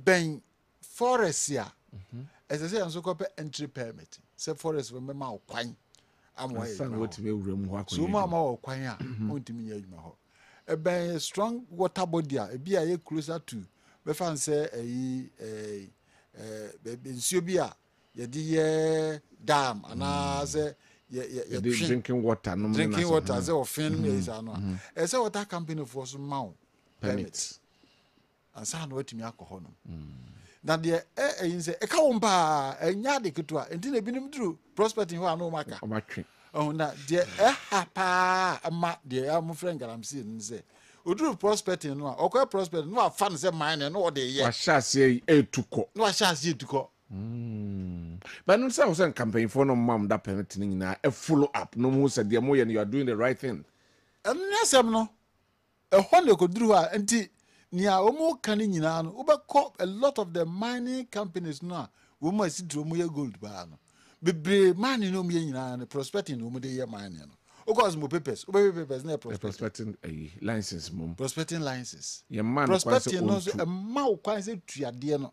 ben forest ya as I say so ko entry permit say forest we ma okwan amwa ye san what me wura mu ho akwan so ma okwan a ontimi nya adwuma ho ben strong water body a bi a ye closer to be fan say nsuo bi a ye de dam ana say ye drinking water no say ofin is ano e say water company for so ma permit and say no watimi akọ no na de say e ka wo mpa enya de ketua enti na binim duru prospecting ho ano maka o matwe na de hapa ama de am friend galamsi nse oduru prospecting no a okwa prospecting no afa no say mine no de ye wa shase etuko no wa shase etuko but no say was campaign for no mam that permit ni na a follow up no mo say de mo ye you are doing the right thing and yasem no e ho ne ko duru a enti nia omo kan nyina no ubekọ a lot of the mining companies no a wo ma sidro mo ye gold ba no bebre mining no mo ye nyina no prospecting no mo de ye mining no because mo papers na prospecting a license mom prospecting licenses ye man prospecting no so e ma wo kwan se tuade no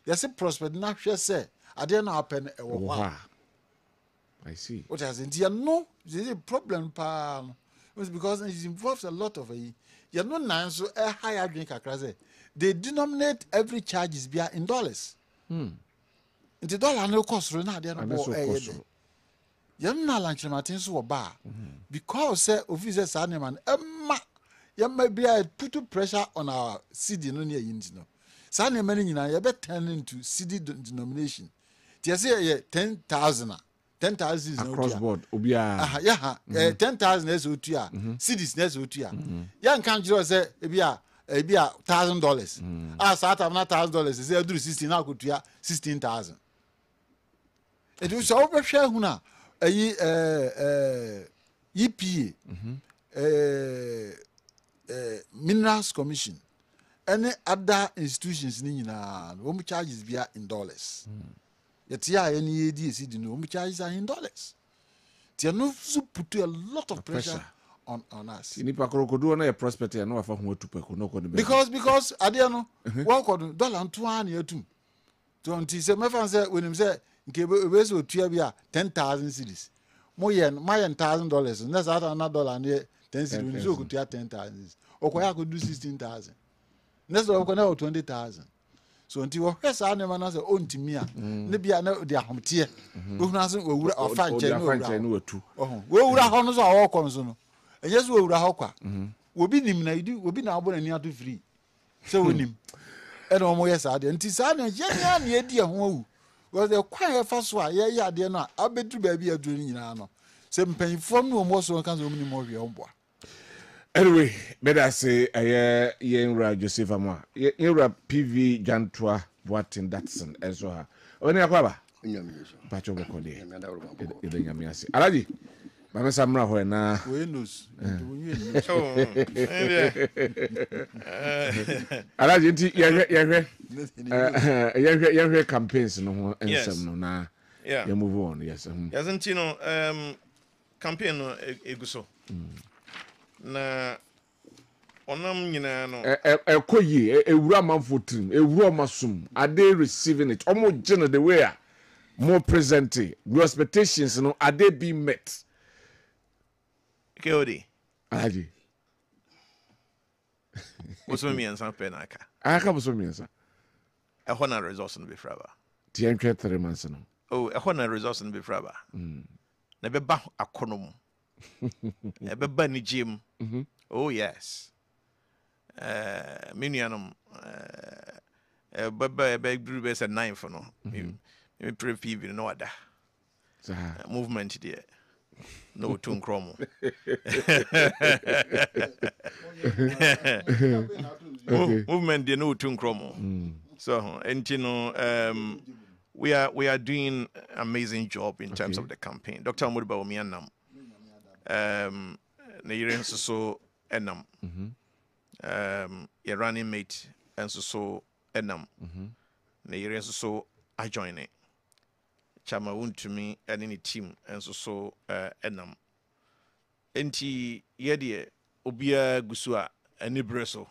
ye se prospect na hwe se ade na apen e wo ha I see what has in there no the problem pa no because it involves a lot of you know now so a higher drink akra they denominate every charges bia in dollars the dollar no cost na dey no you know lunch martin so ba because say officers animal emma yamma bia put pressure on our cd no near yin no sa animal nyina you be turn into cd denomination they say 10,000 10,000 is across board obia 10,000 is otua cities is otua yan kan jiro say ebia $1,000 start am na $1,000 say do 16 na kotua 16,000 it is so be hwe hu na EPA Minerals Commission any other institutions ni nyina wo mu charges bia in dollars yetia any ADC no mu charges are in dollars they no put a lot of pressure on us nipa krokodo na ye prospect ya no afa ho atupako no ko because ade no wo ko dollar nto an ya tum to nti se me fan say wenim say nke be so otua bia 10,000 cedis mo ye $1,000 na za na dollar ne 10 cedis so ko tua 10,000 okoya ko do 16,000 na so ko na 20,000 so nti wo hwesa na ma na say ontimi a ne bia na de ahomte ohuna so owura afa nche no watu wo wura ho no so awo ko so no enye so owura ho kwa obi nim na idi obi na abo na ni ato free so wonim and almost I didn't design a young idea who was the quiet first one. Yeah, dear, no, I bet to baby a dream. Some pain from no more so can only more your own boy. Anyway, better say Yenra Joseph Amwa. Yenra PV Jantwa Boatin Datson as well. Only a kwaba. Pacho Bokode. Idanyamiasi. Alaji. Mama Samra Hoena. Windows. Alaji, you campaigns no and some no na. Yeah. You move on, yes. Yasn't you know campaign eguso. Na onam nyina no ekoyi ewura manfotim ewura masum are they receiving it omo gene the way more present your expectations no are they being met KOD aji woso mi ansa pe na aka boso miensa e ho na resource no be fraba ti entwe 3 months no oh e ho na resource no be fraba na be ba akonom e be ba ni gym oh yes minianum be group be say 9 for no me pre PV no other movement there no tun kromo movement there no tun kromo so and you know we are doing amazing job in terms of the campaign. Dr. Modiba Omianam na yire so enam your running mate and so enam na yire so I join it chama won to me and any team and so enam enti ye de obia gusu a ani breso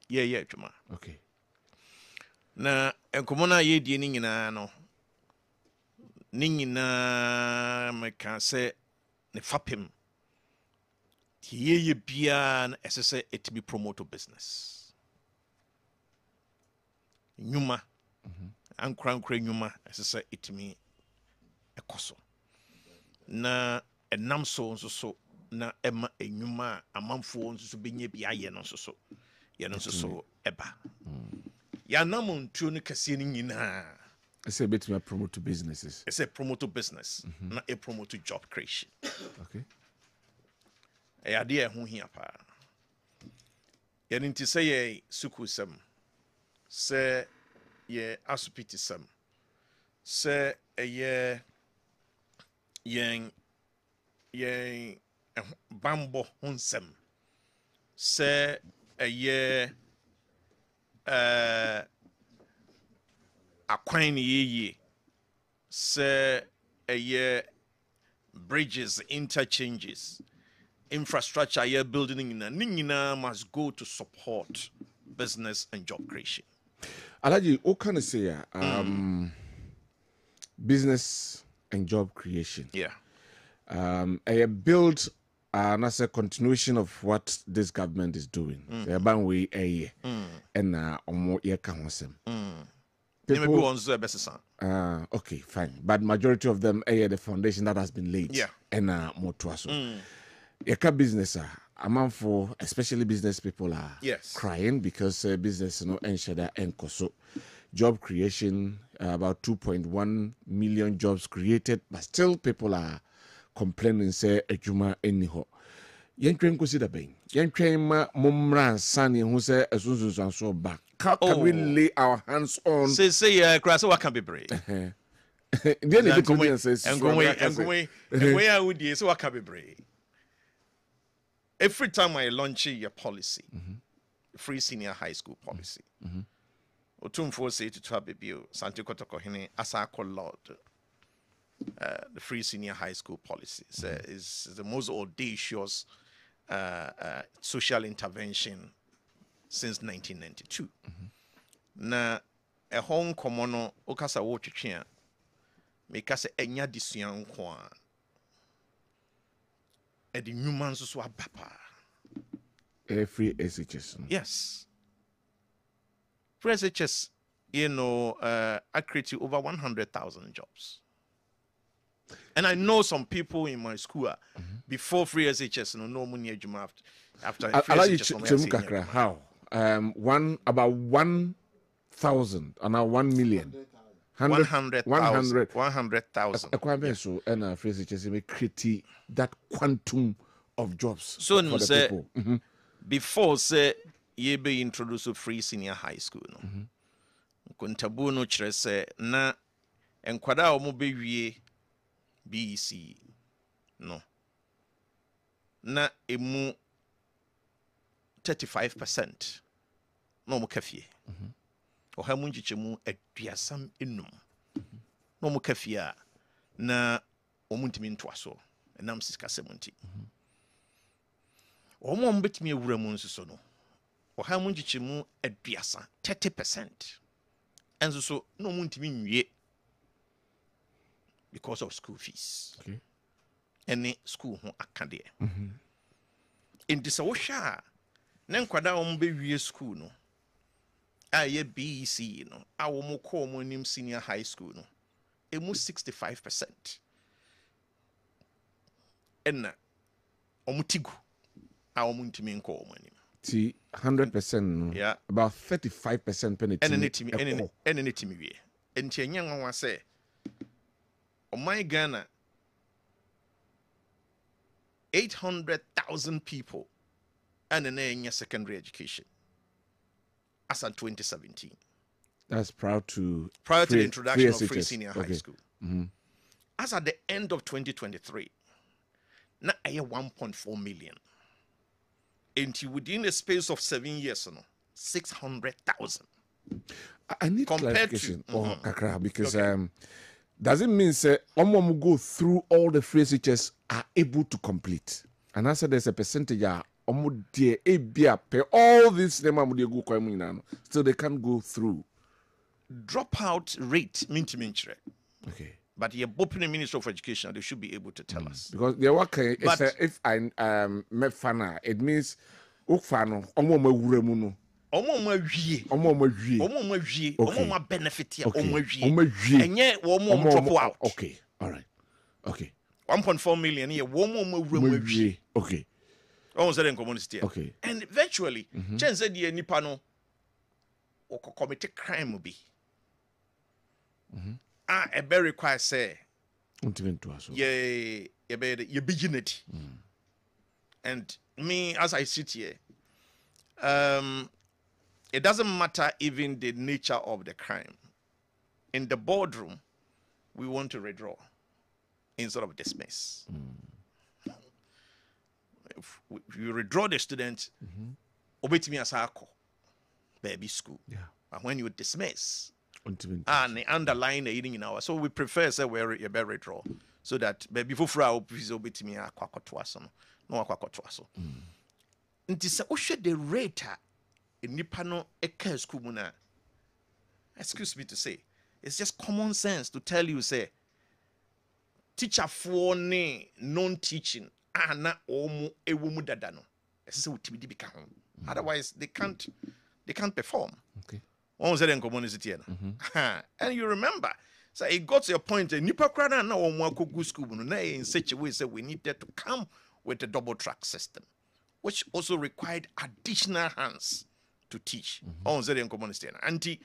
ye twuma okay na enkomona ye die ni nyina no ni nyina meka se ne fapem ye bia na esese it be promote business nyuma ankra nyuma esese it me ekoso na enam so na ema enyuma amanfo nso benye bia ye no so ye no so eba ya namontuo ne kase ni nyina it's a bit me promote businesses it's a promote business na a promote job creation okay ya de ho hia pa ya nti say ye suku sam say ye asupiti sam say ye bambo hunsem say ye akwan ni ye say bridges, interchanges, infrastructure you're building in a ningina must go to support business and job creation. Alaji, what can I say? Business and job creation. Yeah. I build as a continuation of what this government is doing. Okay, fine. But majority of them the foundation that has been laid. Yeah. And more to us. Yeka business among for especially business people are crying because business enshada enkoso. Job creation, about 2.1 million jobs created, but still people are complaining say ejuma eniho. Yenkwen consider being. Yenkwen ma mumran sani who say asunsun so back. How can we lay our hands on? Say Krasa what can be brave. Every time I launch your policy, free senior high school policy. Otumfo say to have baby Santi Kotoko Hine Asako Lord. The free senior high school policy is the most audacious social intervention since 1992. Na a home komono okasa wo twetwe make us enya disua nko a e di nyuma nso so abapa free SHS. Yes. Free SHS, I created over 100,000 jobs. And I know some people in my school before free SHS no money after free SHS. How? About 1 100,000 and now 1 million. 100,000. Kwabena so and phrase just create that quantum of jobs So for the say, people. before say ye be introduced to free senior high school no. Kontabu no kyerɛ sɛ na enkwada a wɔn bɛwie BEC no na emu 35% na wɔn ka fie. Ɔha mu nkyekyɛmu aduasam enum na wɔn ka fie a na wɔn ntumi ntoa so ɛnam sikasɛm nti. Wɔn bɛtumi awura mu nso so no ɔha mu nkyekyɛmu aduasa 30%. And so no one to be because of school fees. Okay. Any school who academy. In this osha, then kwada be school no. Aye BEC no. Our mo call mo nim senior high school no. Emu 65%. Enna omutigu. Our muntimin call mo nim. 100%. Yeah. About 35% penalty. Anything we. And Tianyang was say, oh my Ghana, 800,000 people and in secondary education as of 2017. That's prior to the introduction of free SHS. senior high school. As at the end of 2023, now I have 1.4 million. And within a space of 7 years, 600,000. I need Compared clarification to- or Kakra because Okay. does it mean say Omo go through all the free teachers are able to complete? And I said there's a percentage Omo dear ABA pay all this them go still they can't go through. Dropout rate, minti. Okay. But the Bopine Minister of Education, they should be able to tell us. Because the work if I met fana, it means Okfano, Omo Mawuremu no. Omo wie. Omo wie. Omo ma benefit here. Okay. Omo wie. Omo wie. And yet, omo drop out. Okay. All right. Okay. 1.4 million here. Omo wie. Okay. Omo said in community. Okay. And eventually, Chen said the nipa no oko commit crime will be. A very require say. You begin it. And me, as I sit here, it doesn't matter even the nature of the crime. In the boardroom, we want to withdraw instead of dismiss. If you withdraw the student, obey me as a baby school. Yeah. But when you dismiss, And and the underlying the eating in our, so we prefer say where you better withdraw so that before frau please obey me a kwakotwaso no kwakotwaso. Nti say o hwe the rate in nipa no eka school mu na, excuse me to say, it's just common sense to tell you say teacher for ne non-teaching na omu ewu mu dada no say utimi di bika ho, otherwise they can't perform. Okay. One said in community, and you remember, so it got to a point. Nipa krana na omu akogu school no in such a way that we needed to come with a double track system, which also required additional hands to teach. One said in community, anti,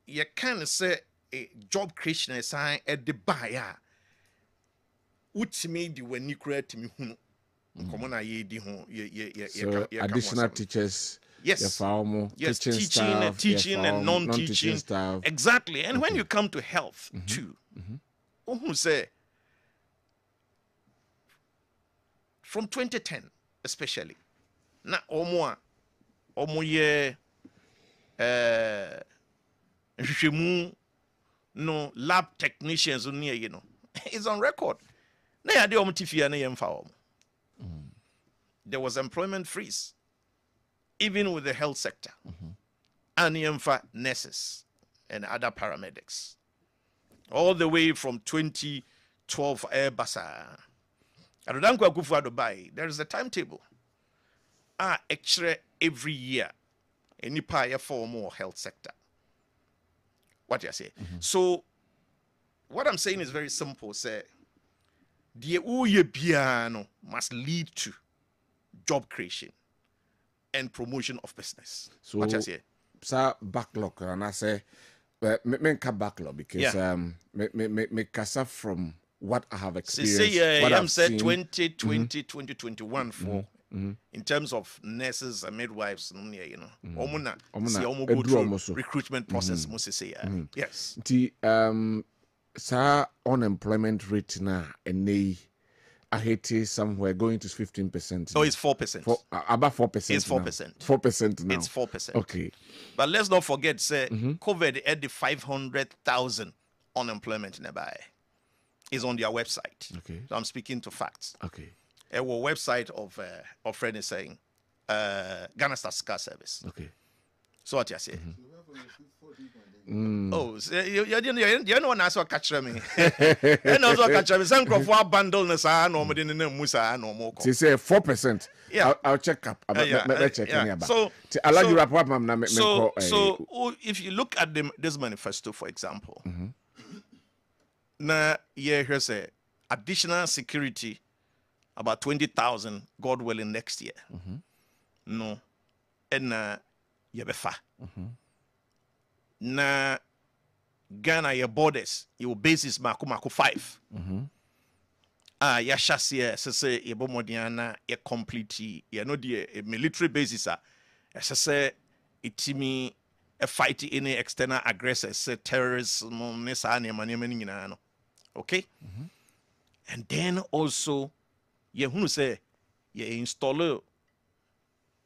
you can say a job creation is at the buyer. Which made you when you create me who common ye di ho So additional teachers. Yes. Yes, teaching and non-teaching staff. Exactly. And when you come to health too, who say from 2010 especially, na omo ye no lab technicians near it's on record. Na ya de omo tifia na yemfa omo. There was employment freeze. Even with the health sector, and nurses and other paramedics, all the way from 2012 Airbus. There is a timetable. Extra every year, any prior for more health sector. What you say? So, what I'm saying is very simple. Say, the piano must lead to job creation and promotion of business. So what you say? sa backlog and I say me backlog because me kasa from what I have experienced. What I've said seen. 2020, 2021 for in terms of nurses and midwives, you know, omuna go through recruitment process. Yes. Sa unemployment rate na and I hate it somewhere going to 15%. Oh, it's 4%. About 4%. It's 4%. 4% now. It's 4%. Okay. But let's not forget, say, COVID had the 500,000 unemployment nearby. Is on their website. Okay. So I'm speaking to facts. Okay. A website of friend is saying Ghana Statistical Service. Okay. So what you say? Oh, you know what I saw catch me. And also catch me. Some crop bundle na sa no mo din na musa no mo ko. They say 4%. Yeah. I'll check up. Check yeah. So if you look at this manifesto, for example, na here say additional security about 20,000, God willing, next year. No, and yebefa. Na Ghana your borders your basis mako 5 ya shase say yebo modiana ya complete ya no the military basis say itimi a fight any external aggressors say terrorism ne sa ne mane nyina no okay and then also ye hunu say ye install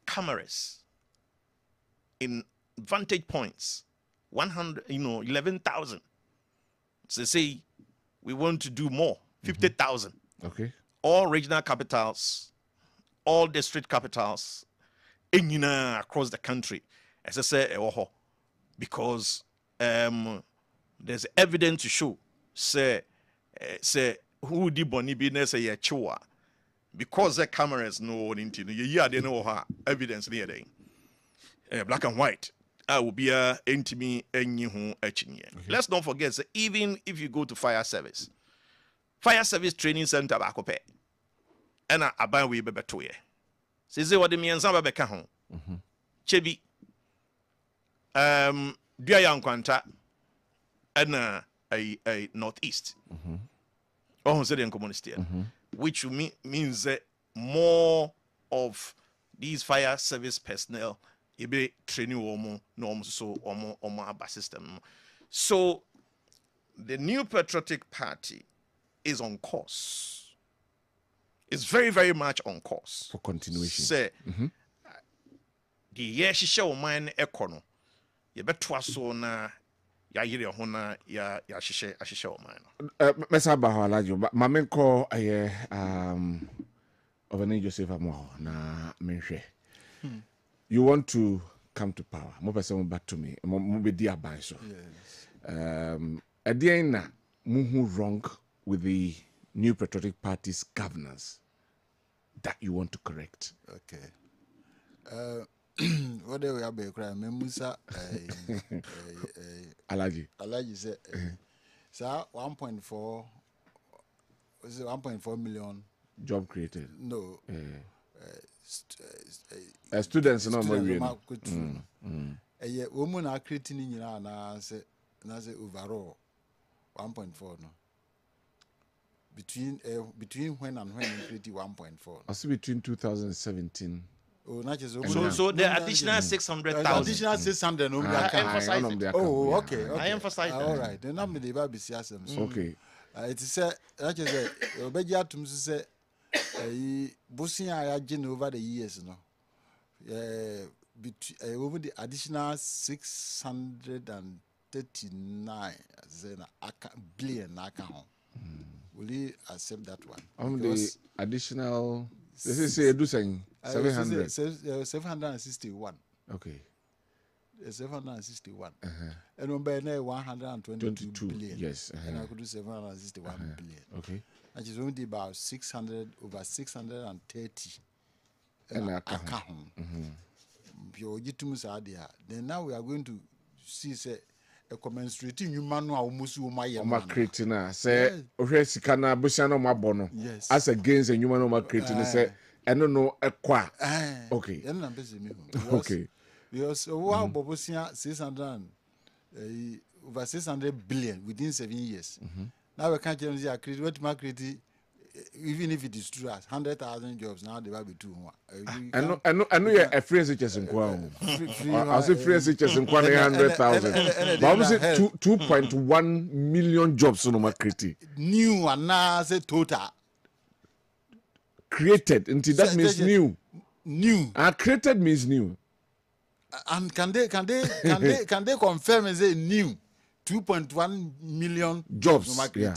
cameras in vantage points 11,000. So say we want to do more, 50,000. Okay. All regional capitals, all district capitals, across the country. As I say, because there's evidence to show. Say who did boni business a chua because the cameras know into they know evidence near black and white. I will be a intimi enyihu echinye. Let's not forget that even if you go to fire service training center bakope and aban we bebe toye. Say what the miensa bebe ka ho. Chebi dua ya nkwanta and a northeast. Oh, say the communist which means that more of these fire service personnel ebe training woman no so omo aba system. So the new patriotic party is on course. It's very, very much on course for continuation. Say the year she show mine econo you better so na ya yire ho na ya shishe o mine. Mesa ba ho alajo mamenko aye Oveni Joseph Amo na menhwe. You want to come to power. Mo person back to me. Mo be dia ban so. Yes. Again na who wrong with the new patriotic party's governance that you want to correct. Okay. What do we have a crime? Musa Alaji said sir 1.4 was it 1.4 million job created. No. Students no more really. Woman are creating na say overall 1.4 no. Between when and when you created 1.4. I see between 2017. Oh, not just so the additional 600,000. Additional 600 no. I emphasize it. Oh, okay. I emphasize that. All right. Then I'm the baby siasem. Okay. It is not just obeja tum say busin I gain over the years no. Over the additional 639 billion account. Will you accept that one? On the additional, this is say do saying 700. 761. Okay. 761. And on by now 122 billion. Yes. And I could do 761 billion. Okay. Which is only about 630. And account. Then now we are going to see say a commensurating human almost creating say sika na busia no mabono as against a human no creating say I don't know a qua. Okay. Okay. Because over 600 billion within 7 years. Now we can't change the create what market even if it is true as 100,000 jobs now they will be too much. I know you're a free SHS in Kwao. I say free SHS in Kwao 100,000. But obviously 2.1 million jobs on the market. New and now say total. Created until that means new. New. Created means new. And can they confirm and say new 2.1 million jobs? Yeah.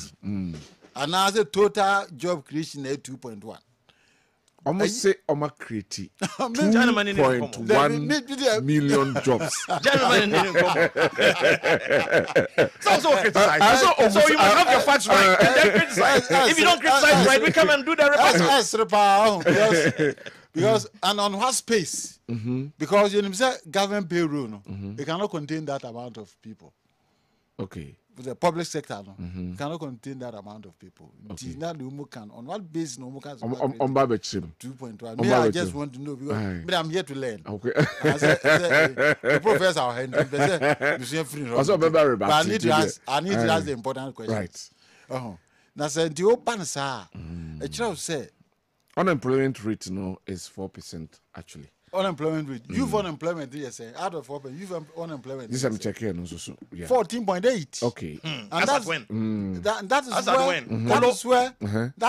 And now the total job creation is 2.1. Almost say Oma create 2.1 million jobs. So criticize. So you must have your facts right and then criticize. If you don't criticize right, we come and do the report. Because and on what space? Because you know government payroll, it cannot contain that amount of people. Okay. The public sector cannot contain that amount of people. Okay. Now the can on what basis no can 2.1. Me, I just want to know because I'm here to learn. Okay. The professor I need to ask the important question. Right. Now say the open sir. A child say unemployment rate is 4% actually. Unemployment rate. Youth unemployment, yes, out of 4%. Youth unemployment. This I'm checking also. Yeah. 14.8. Okay. And that's when. That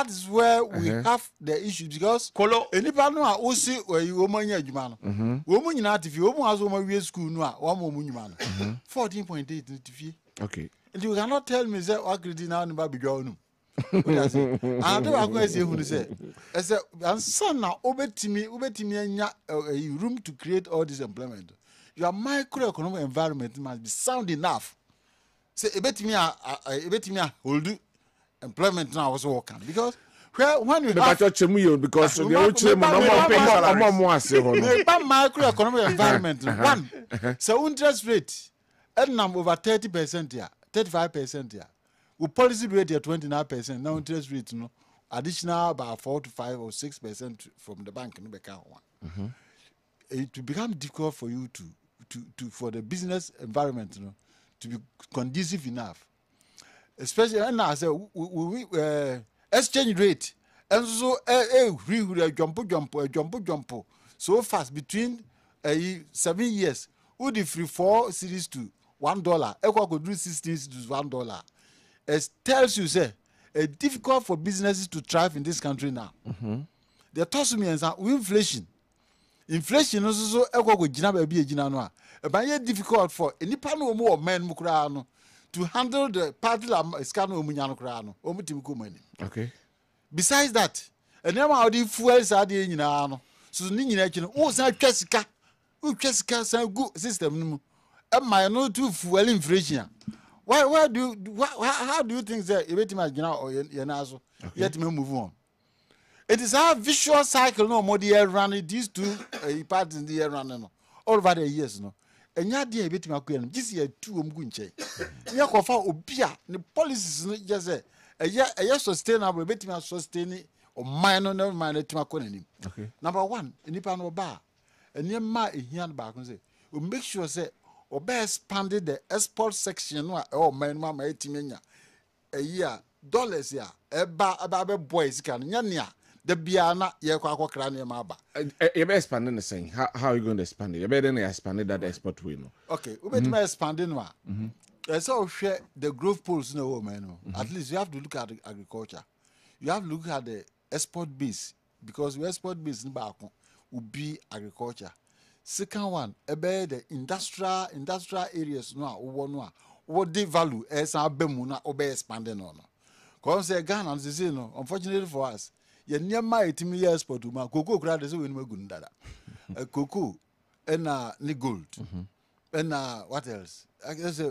is where we have the issue because anybody know who see where you woman ya juma no. Woman you not if you woman has woman we school no one woman you man. 14.8 TV. Okay. And you cannot tell me say what credit now no be go no. And I go say who say I say and son now obetimi anya room to create all this employment. Your microeconomic environment must be sound enough. Say ebetimi hold employment now also work because when you have because the microeconomic environment one so interest rate and over 30% here 35% here. With policy rate at 29%, now interest rate additional about 4 to 5 or 6% from the bank It will become difficult for you to for the business environment to be conducive enough. Especially when I say exchange rate and so jump so fast between 7 years. Would the free 4 series to $1? Equal could do 16 to $1. It tells you, say, it's difficult for businesses to thrive in this country now. They toss me and say, inflation. Inflation is also difficult for any panel or more men to handle the party scan. Okay. Besides that, and now how the fuels are the so Jessica, good system. And my no to fuel inflation. How do you think that yet move on? It is our visual cycle no more the year running these two parts in the year running all over the years no. And ya dear bit my queen, this year 2 gunche. Yakofa obia the policies just say a year sustainable bit me sustain or minor no minor to my queen. Okay. Number 1, in the panel bar. And near my here back and say, we make sure say or be expanded the export section or man mama etimenya a year dollars ya eba boys can nyanya the biana ye kwa krane maba you be expanding the saying how are you going to expand it you better than expand that export way no okay we be expanding no so share the growth poles no man at least you have to look at agriculture you have to look at the export base because we export base in back will be agriculture. Second one, the industrial areas what the value as our bemuna obey expanding on. Because Ghana is unfortunately for us, you near my team export to my cocoa crowd is when we gundada. Cocoa and gold. And what else? I guess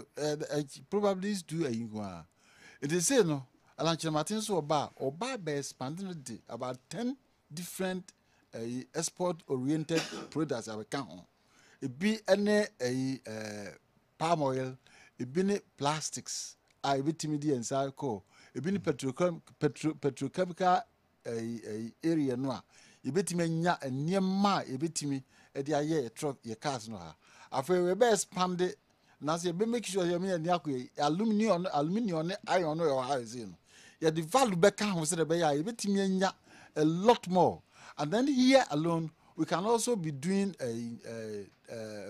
probably is do a ingua. It is say no, Alancha Martin so bar or bar by expanding about 10 different export-oriented products I count on. It be any palm oil, it be plastics, I be timid and cycle, it be petrochemical area no. It be timid and near ma, it be timid edi aye truck ye cars no ha afei we be expand it na say be make sure you mean aluminium ne iron no your house no ye the value be can ho say be ya ye betimi anya a lot more. And then here alone we can also be doing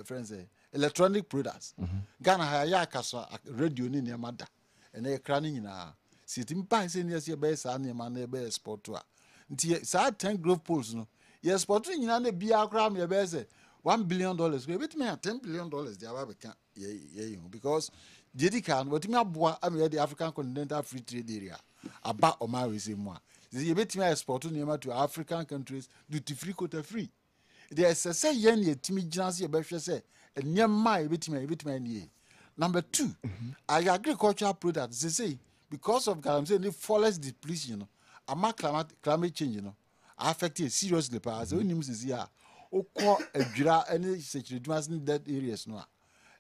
friends electronic products. Ghana ha ya kaso radio ni ne mada and e kra ni nyina sitim pa say ne say be sa ne ma na be export to a nti sa 10 growth poles no ye export ni nyina na bia kra me be say $1 billion we betimi $10 billion dia ba be kan ye because jedi kan wotimi aboa am the African continental free trade area aba o ma we say mu a you betimi export to African countries duty free quota free. There is a say yen ye timi gina be hwe say nyema betimi nie. Number 2, agricultural products they say because of the forest depletion, climate change, affected seriously. As we nim say here, okọ adwira any security in that areas no.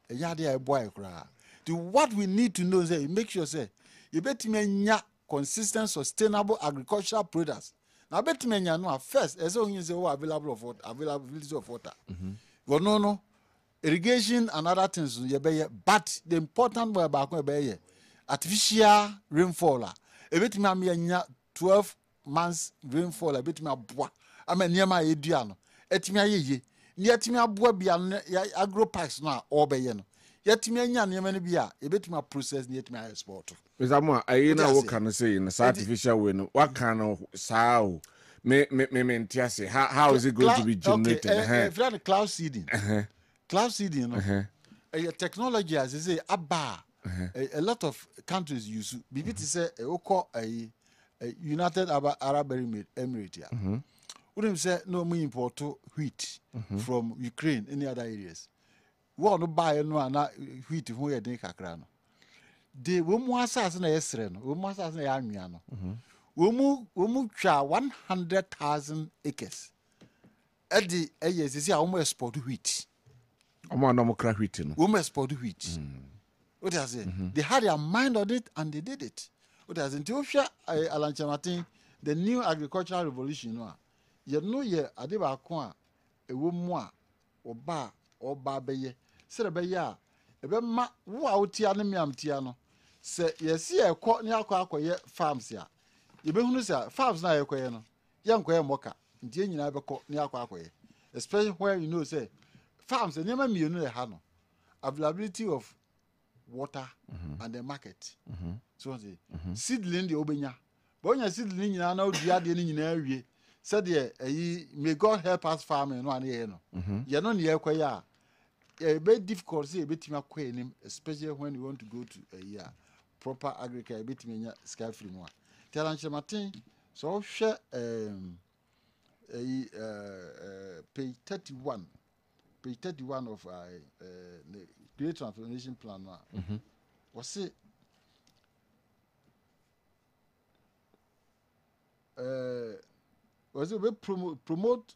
Eya dey boy kra. What we need to know is make sure say you betimi nya consistent, sustainable agricultural products. Now, bet me no first, as long as you availability of water. Well, no, irrigation and other things, but the important one about artificial rainfall. A bit me 12 months rainfall, a bit me bois. I mean, near my ediano. Et me ye, yet me a bois be agro packs now, or bayeno. Yet me anya bia, a bit my process near my export. Mr. I know what can say in the artificial way. What kind of sao? How is it going to be generated? If you have cloud seeding, cloud seeding, technology as they say, a lot of countries use. Bibi to say a United Arab Emirates. Wouldn't say no me import wheat from Ukraine, any other areas. We no buy no wheat from here kakra no. De wo mu asase na yesre no wo mu asase na ya anwea no wo mu twa 100,000 acres edi sisi a wo mu export wheat no crack wheat no wo mu export wheat what I say they had their mind on it and they did it what I say until hwe Alanche Martin the new agricultural revolution no ye no ye ade ba ko a ewo mu a oba beye sere beye a ebe ma wo a wotia ne miam tia no se yesi ekọ ne akọ farms ya ye be hunu se farms na ekọ no ye nkọ moka ntie nyina be kọ ne akọ especially where you know say farms e nyama mienu e ha no availability of water and the market so say seedling de obenya but onya seedling nyina na odua de ne nyina awie said the may God help us farming no ane no ye no ne ekọ ya very difficult say betimi akọ enim especially when you want to go to a year proper agriculture betimi nya sky free mo Alanche Martin so hwe page 31 of the Great Transformation Plan was it we promote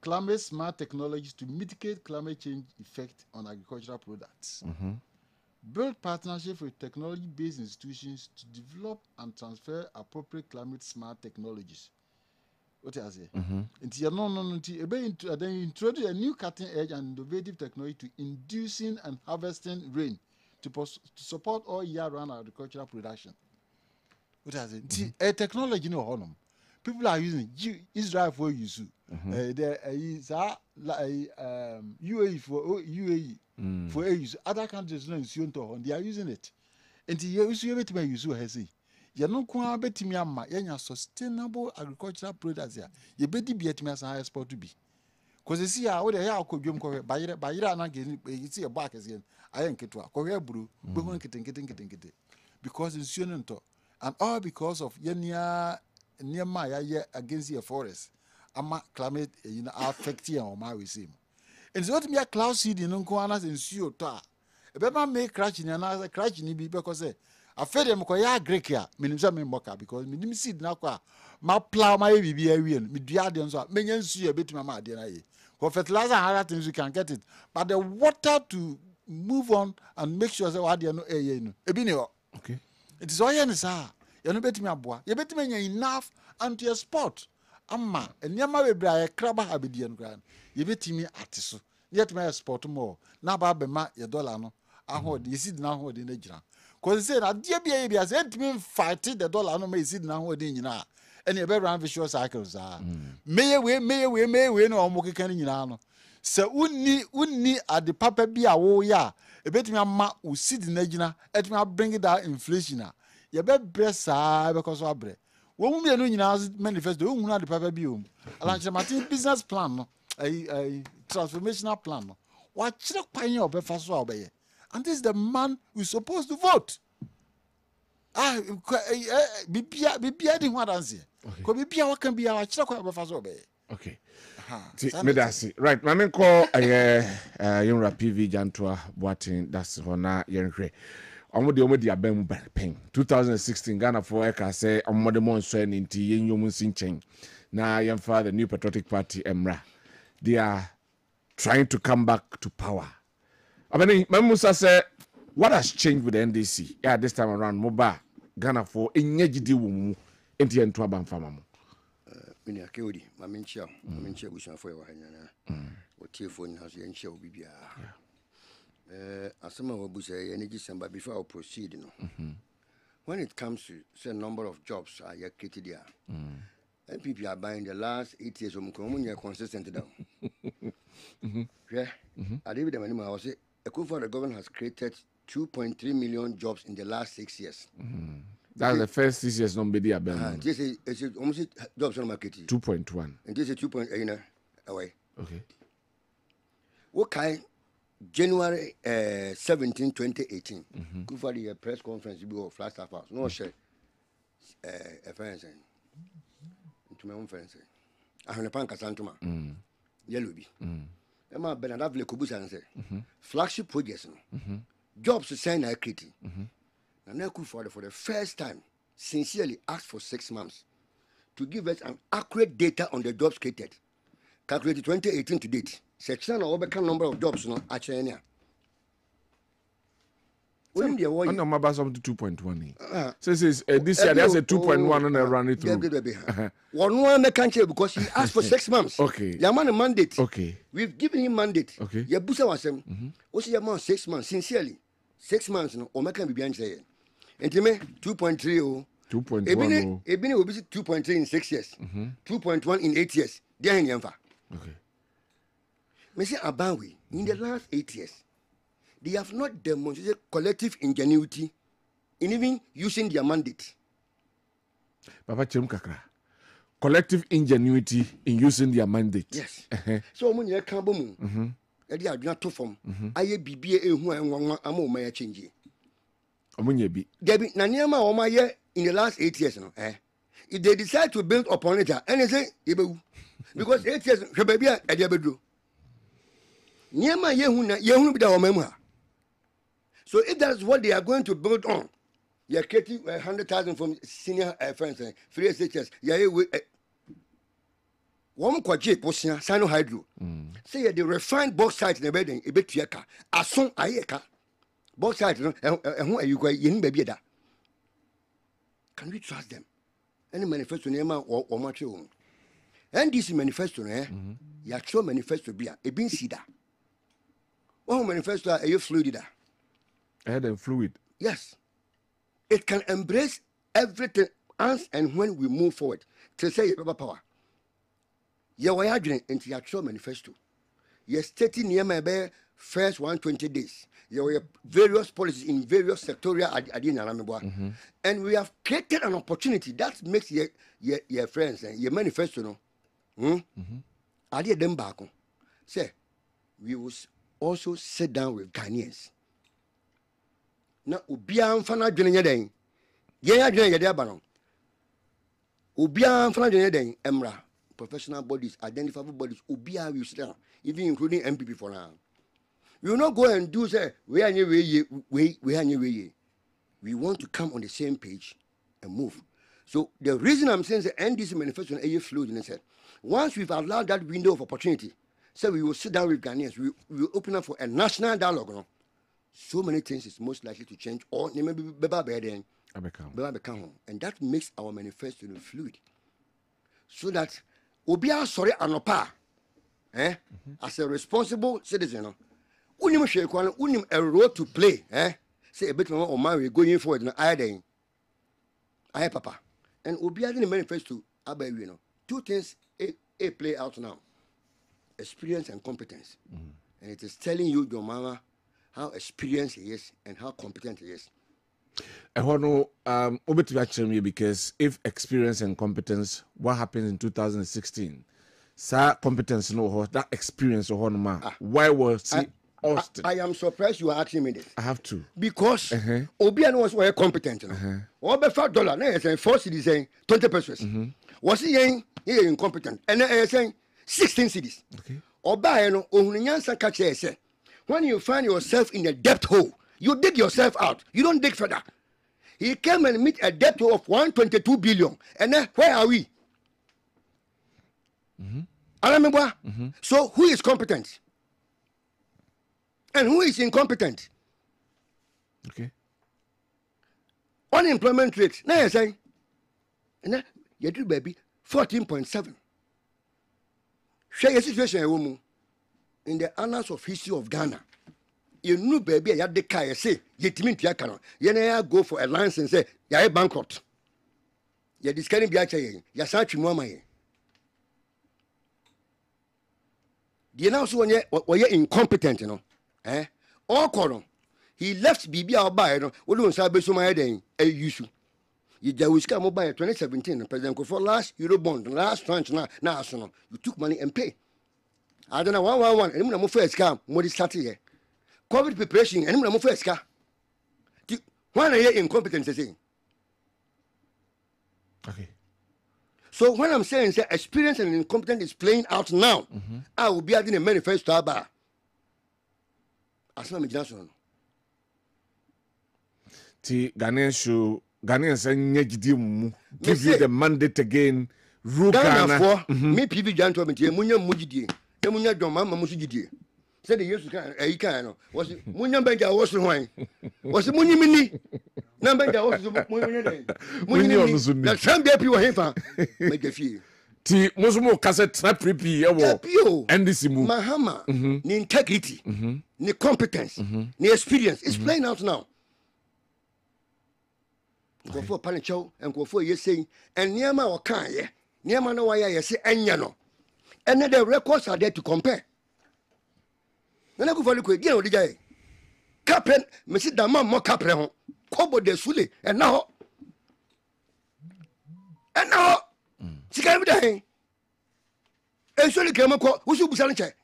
climate smart technologies to mitigate climate change effect on agricultural products. Build partnership with technology-based institutions to develop and transfer appropriate climate smart technologies. What I say? Then introduce a new cutting-edge and innovative technology to inducing and harvesting rain to support all year-round agricultural production. What I say? A technology no honum. People are using Israel for use. There is UAE for use. Other countries no use to they are using it. And the use has you no kwa betimi amma yenya sustainable agricultural products ya. You beti bi etimi as export to be. Cause you see how they are kodwom ko bayira na get you see a back again. Ayen ketwa. Ko we buru be ho nkete. Because it's to and all because of yenya near my against the forest. Ama climate affect you on my we see. And so to me a cloud seed in Uncoanas and Sio ta. A bema make crash in another crash in be because I fed them koya Greek ya, minimum moka because minim seed na kwa ma plow my baby a win, midiadians are many see a bit mamma dinner. For fertilizer and other things you can get it. But the water to move on and make sure that what you know ebinio. Okay. It is all you know. You bet me a boy. You bet me enough anti sport. ama nneɛma bebree a yɛkra ba ha bɛdi no koraa no yɛbɛtumi ate so yɛtumi export more na ba bɛma yɛ dollar no ahoɔden yɛsi di na ahoɔden no gyina kɔsi sɛ na adeɛ bi a yɛ bi asɛ yɛntumi fight the dollar no ma yɛsi di na ahoɔden nyinaa ɛne yɛbɛrun visual cycle saa meye wei na ɔmo keka no nyinaa no sɛ wonni ade papa bi a woyɛ a ɛbɛtumi ama wo si di na gyina ɛtumi bring that inflation a yɛbɛbrɛ saa bɛkɔ so abrɛ wɔn mu mmienu nyinaa manifesto wɔn mu ade papa bi wɔm alankyerɛmate business plan no transformational plan no wakyerɛ kwan yɛ ɔbɛfa so a ɔbɛyɛ and this is the man we supposed to vote bibia di ho adanseɛ ko bibia waka bia wakyerɛ kwan ɔbɛfa so ɔbɛyɛ okay medasi right mame nkɔ yɛnwura pv gyantoa boaten dase hɔ na yɛnhwɛ ɔmo de abɛn mu pen 2016 Ghana for ɛka sɛ ɔmo de mo nsɔ ne nti yɛnyom nsi nkyɛn na yɛmfa the New Patriotic Party emra they are trying to come back to power. I mean, Mamusa said, what has changed with the NDC? Yeah, this time around, Moba, Ghana for Enyejidi Wumu, Entian Tuaban Famamo. Minia Kodi, Mamincha, Bushan for your Hana, or Tiafon has the Enchel Bibia. As some of us say, energy samba before I proceed. When it comes to say number of jobs are created there, and people are buying the last 8 years of Mukomunia consistent down. Yeah, I did the minimum. I was say, the government has created 2.3 million jobs in the last 6 years. That's the first 6 years, no media. This is almost jobs on market. 2.1. And this is 2.8 away. Okay. What kind? January 17, 2018. Go for the press conference. You go flash staff house. No share. A friend saying to my own friend saying, I have a pan Casantuma. Yellow be. Emma Benadavle Kubusan say, flagship projects, jobs to sign a creative. And now for the first time, sincerely asked for 6 months to give us an accurate data on the jobs created. Calculated 2018 to date. Section or overcome number of jobs, no, actually. When the award, I'm about something to 2.1. So this year there's a 2.1 and I run it through. One can't because he asked for 6 months. Okay. Your man a mandate. Okay. We've given him mandate. Okay. Your busa was him. What's your man 6 months? Sincerely, 6 months. No, or make can be behind saying. And to me, 2.3. 2.1. Ebini will be 2.3 in 6 years. 2.1 in 8 years. There in Yamfa. Okay. Mr. Abawi, in the last 8 years, they have not demonstrated collective ingenuity in even using their mandate. Papa Chem Kakra. Collective ingenuity in using their mandate. Yes. So when you come boom, they are not too from. I BBA who and one my change. Omunyebi. Debbie Nanyama or my year in the last 8 years. No, if they decide to build upon it, and they say, because 8 years, baby, I never do. Nyama Yehuna be our memoir. So if that's what they are going to build on, you are getting 100,000 from senior friends, 3 SHS. Yeah, one kwaje posina sano hydro. Say the refined bauxite in the building, a bit yaka. As soon ayeka bauxite, and who are you going in baby da? Can we trust them? Any manifesto name or much own? And this manifesto, you actual manifesto be a bin sida. One manifesto a fluid. Head and fluid. Yes. It can embrace everything as and when we move forward. To say power. You are adding into your actual manifesto. You're stating near my first 120 days. You have various policies in various sectorial and we have created an opportunity that makes your friends and your manifesto. I did them back. Say, we will also sit down with Ghanaians. Na ubia mfana dwene nyeden ye ya dwene yede aba no ubia mfana dwene nyeden emra professional bodies identifiable bodies ubia we sit down even including MPP for now. We will not go and do say we want to come on the same page and move. So the reason I'm saying the NDC manifesto is fluid and said once we've allowed that window of opportunity, so we will sit down with Ghanaians, we will open up for a national dialogue. No? So many things is most likely to change or maybe become. And that makes our manifesto fluid. So that Obia sorry anopa. As a responsible citizen, no. Unim share kwan, unim a role to play, Say a bit more or man we going forward no I papa. And Obia didn't manifesto about you know. Two things a play out now. Experience and competence. And it is telling you, your mama, how experienced he is and how competent he is. I want to actually because if experience and competence, what happened in 2016? Sir, competence no that experience or why was he Austin? I am surprised you are asking me this. I have to. Because Obiano was very competent. Over $5, now saying 4 cities saying 20 pesos. Was he incompetent? And then saying 16 cities. Okay. Obiano, Ohunyansa catch say when you find yourself in a debt hole, you dig yourself out. You don't dig further. He came and meet a debt hole of 122 billion. And then where are we? So who is competent? And who is incompetent? Okay. Unemployment rate. Now you're saying, you do baby 14.7. Share your situation in the annals of history of Ghana. You know, baby, you had the car, say, you go for a license and say, you're bankrupt. You're discarding the you're such a woman. You know, so when you're incompetent, you know, all column. He left BB out by, we don't say, so my day, a issue. You just come by 2017, President for last Eurobond, last tranche now, you took money and pay. I don't know, 111, and I'm first come, what is starting here. COVID preparation, and I'm first car. One a year incompetence thing. Okay. So when I'm saying that experience and incompetence is playing out now, I will be adding a manifesto about. As long as Johnson. Ghanaians give you the mandate again. Ghana for me, PV gentlemen, Munya Mujidi, the Munya Doma Musidi. Said the use a kind was Munya Benja was wine. Was it Munimini? Number that was Munya. The same baby were here. Make a few. Ti Mosumo cassette trap repeat. And this Mahama, the integrity, the competence, the experience is playing out now. Go for Panicho and go for you saying, and Niama or Kanye, Niama no why I say, and Yano. And then the records are there to compare. Then I go for the quick, you know, the guy. Captain, Mr. Dama, more Capre, Kobo de Sule, and now. She can't be dying. And so they came up, who should be selling check?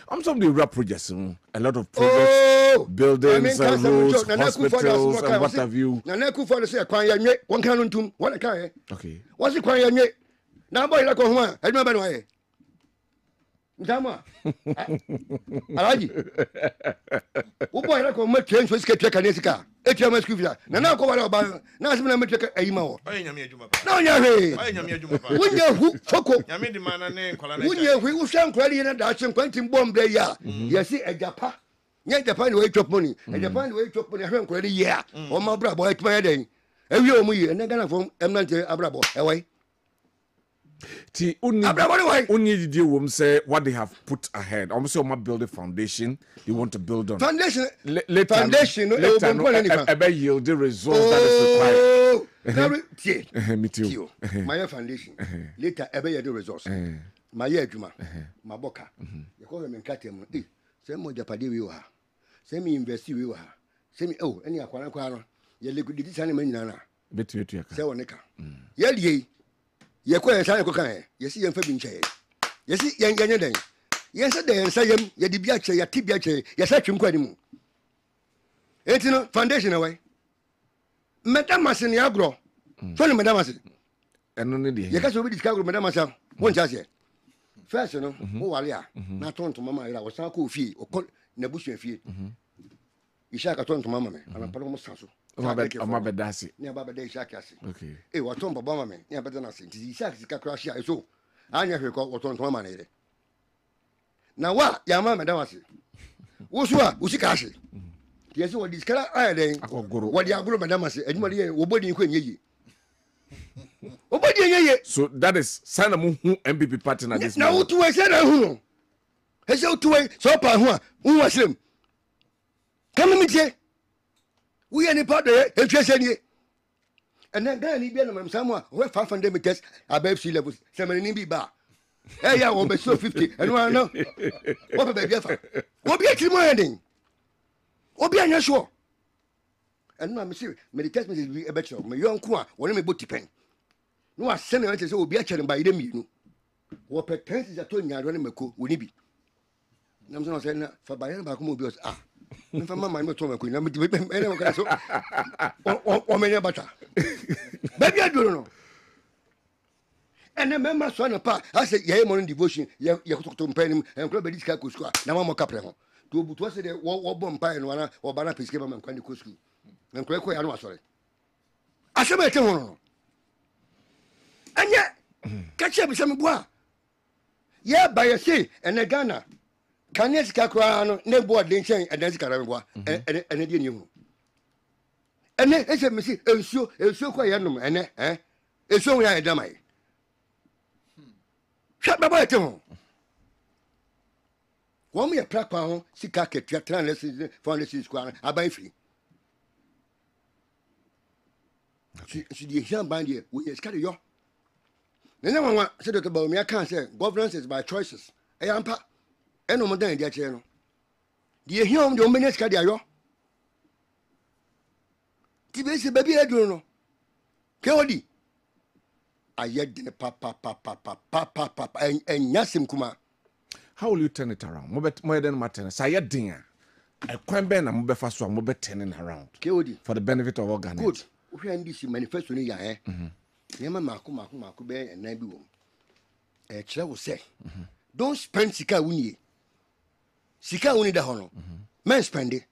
I'm some of the rap projects, a lot of projects, buildings, roads, hospitals, and what have you. Naku for the say, one cannon to what a car. Okay. What's the crying yet? Now, boy, like one, I remember why. Dama, Alaji. Who boy like one change was get check a Nesica, HMS Cuba. Now go about Nasman Metric a emo. No, Yahe. Who Foko? Yamid the man name, We will sound credit in a Dutch and Quentin bomb there. Yes, see a Japa. Yet the find way to money, and the find way to money, I haven't credit, yeah. Or my brother, boy, my day. Every year, me and then gonna from Emnante Abrabo, away. Only the deal will say what they have put ahead. Almost all my building foundation they want to build on. Foundation, foundation, I yield the results that is required. Me too. My foundation. Later, I the results. My year, Juma, my boka. You call them in Katem. Same more Japadi we were. Same invest we were. Same any aquana. You liquidity animal nana. Bet you, say one nickel. Ye. Ye kwa nsa ko kan ye si ye mfa bi nche ye si ye nyanye den ye nsa den nsa yem ye di bia che ye ti bia che ye sa twim kwa ni mu enti no foundation away medamase ne agro so ne medamase eno ne de ye ka so bi discover medamase won cha se first no wo wale a na tonto mama ira wo san ko fie o ko na busu fie isha ka tonto mama me ana pa mo sanso Ama bedasi. Ni ababa de Ishakasi. Okay. Waton baba mame. Ni abada na senti. Ishakasi ka crash ya so. Anya hwe ko waton to mama na ire. Na wa ya mama da wase. Wo so a usika ase. Ti so wo diskara aya den. Akogoro. Wo di agoro madam ase. Adwuma de wo bodi ko enyeyi. Obodi ye. So that is sign of MPP party na this. Na utu we say na hu no. He say utu we so pa hu a, hu wasem. Come me tie. We any part there, e twese nie. And then guy ni bia na mam samu a, we 500 meters above sea level. Se me ni bi ba. Eh ya wo be so 50. And one no. What be bia fa. Wo bia tiri mo ending. Obi anya sure. And no, me see, me test message be a better. Me yonku a, wona me boti pen. No a send me say obi a chere ba ide mienu. Wo pretend is ato nya do na mako, woni bi. Na me say na fa ba yen ba ko mo bi o ah. Me fa mama me to mako na me me na ko so. O me nya bata. Ba bia do no. And then member so na pa, I say ye morning devotion, ye to pen and club be dis ka ko school. Na mama kapre ho. To butu say de wo bom pa no na wo ba na pesike ba man kwani ko school. And Quaco, I know, sorry. I shall make one. And yet, catch up with some bois. Yeah, by a sea and a Ghana. Can you scacra no board lynching and then Caragua and a new? And then it's a missy, and so quite and it's so I am. Shut my boy to home. One me a plaque pound, see cacket, tran lessons for the square, I buy free. She the young band here, we carry yo. The number one said about me, I can't say governance is by choices. I am pa, and no more than their channel. The young the minutes carry yo. Tibesi baby, I don't know. Kodi. I yet the papa, and Yasim Kuma. How will you turn it around? More than matter. Say dinner. I can't be na mbe faso mbe turning around. Kodi. For the benefit of all Ghanaians. Good. We are this manifesto ni ya Yema mako be na bi wo. Kire wo say. Don't spend sika wuni. Sika wuni da hono. Men spend it.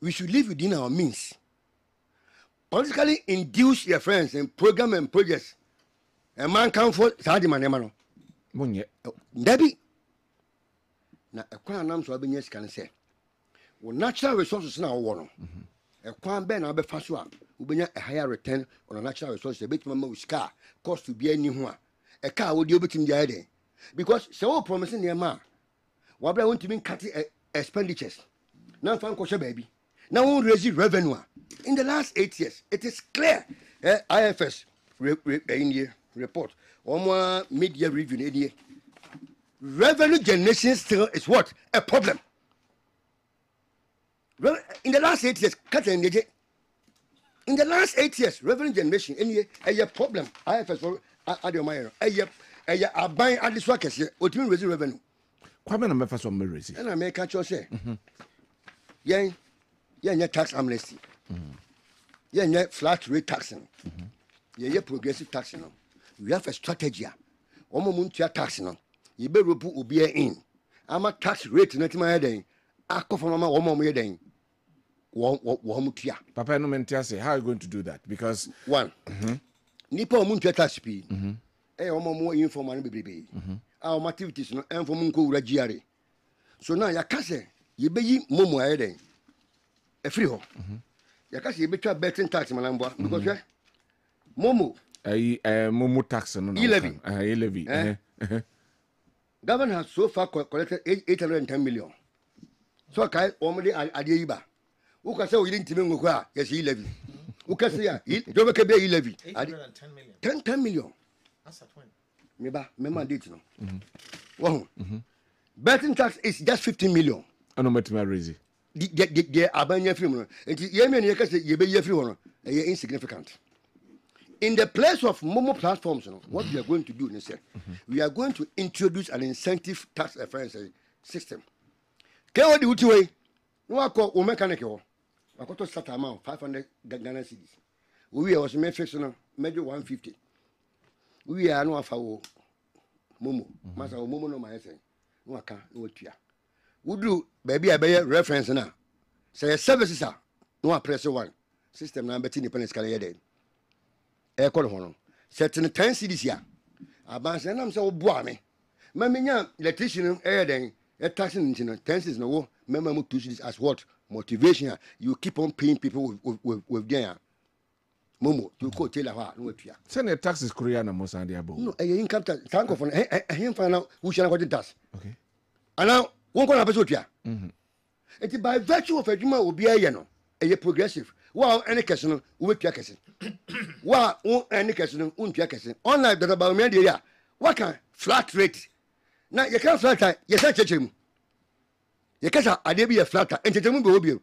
We should live within our means. Politically induce your friends and program and projects. A man come for Saudi Manemano. Munye. Debbie. Na ekwa nam so abenyes kan say. Wo natural resources na wo no. Ekwan ben na be fa so a ubenya a higher return on a natural resources bit mama usika cost to be any ho a e ka wo de obetim dia den because se wo promise ne ma wa bra won to be cut expenditures na fa nko hwe baabi na won raise revenue in the last 8 years it is clear IFS report or media review revenue generation still is what a problem. In the last 8 years, in the last 8 years, revenue generation, a problem. IFS for Adiomayer, a buying at this work, what you raise revenue. Kwabena Owusu some raise. And I make a choice. Yeah, tax amnesty. Yeah, flat rate taxing. Yeah, progressive taxing. We have a strategy. Omomuntia taxing. You better put Ubia in. I'm a tax rate, not my heading. I come from my heading. Papa no mentia say how are you going to do that? Because one nipa omuntu tax pi omo informal bebebe our activities no inform nko wura giare so now ya kase ye beyi momo ayeden e free ho ya kase ye betwa betting tax manamboa because momo momo tax no levy government has so far collected 810 million so kai omode ade yiba uka say we didn't even go yes he levy uka say ya do be be levy 10 million that's a 20 me mandate no wow betting tax is just 15 million ano metima raise the abanya free no enti ye me ne say ye be ye free no insignificant in the place of momo platforms no what we are going to do is we are going to introduce an incentive tax reference system ke odi uti we no akọ o mechanic wo akoto start amount 500 Ghana cedis we was me fix no measure 150 we are no afa wo momo masa wo momo no ma yesen no aka no atua wudu baby abeye reference na say services are no press one system na beti independent scale yede e ko ho no certain 10 cedis ya abanse nam say wo boa me ma menya electrician yeden a taxing 10 cedis no wo remember to this as what motivation you keep on paying people with them momo to ko tela ha no atua send the taxes korea na mo san dia bo no income tax tanko for him fa na wo shana ko tax okay ana won ko na be so tua it by virtue of adwuma obi aye no eye progressive wa any kese no wo tua kese wa any kese no untua kese online data ba me dey ya what can flat rate na you can flat you say chechemu you can say ade bi flat entetemu be obi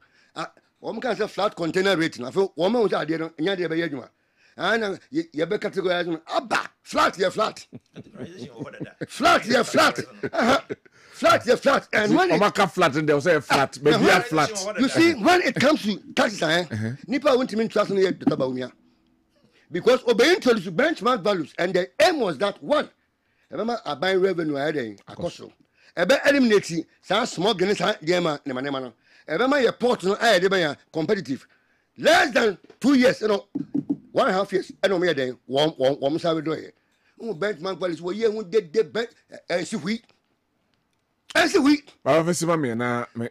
wọ́n kàn sẹ́ flat container rate na fẹ́ wọ́n mọ̀ wọ́n sẹ́ adé no ẹ̀yà adé bẹ̀ yẹ adwuma ana yẹ bẹ categorize no aba flat yẹ flat flat yẹ flat flat yẹ flat and when it ka flat and they say flat but we are flat you see when it comes to taxes nipa won't mean trust no yẹ dota ba omia because obey introduce benchmark values and the aim was that one remember aban revenue ayẹ akoso ebe eliminate some small gain sa dey ma nema no Every year port no aye dey competitive. Less than 2 years, 1.5 years. I know me then one say do here. Benchmark values we year won dey bet see we. Ba fa sima me na me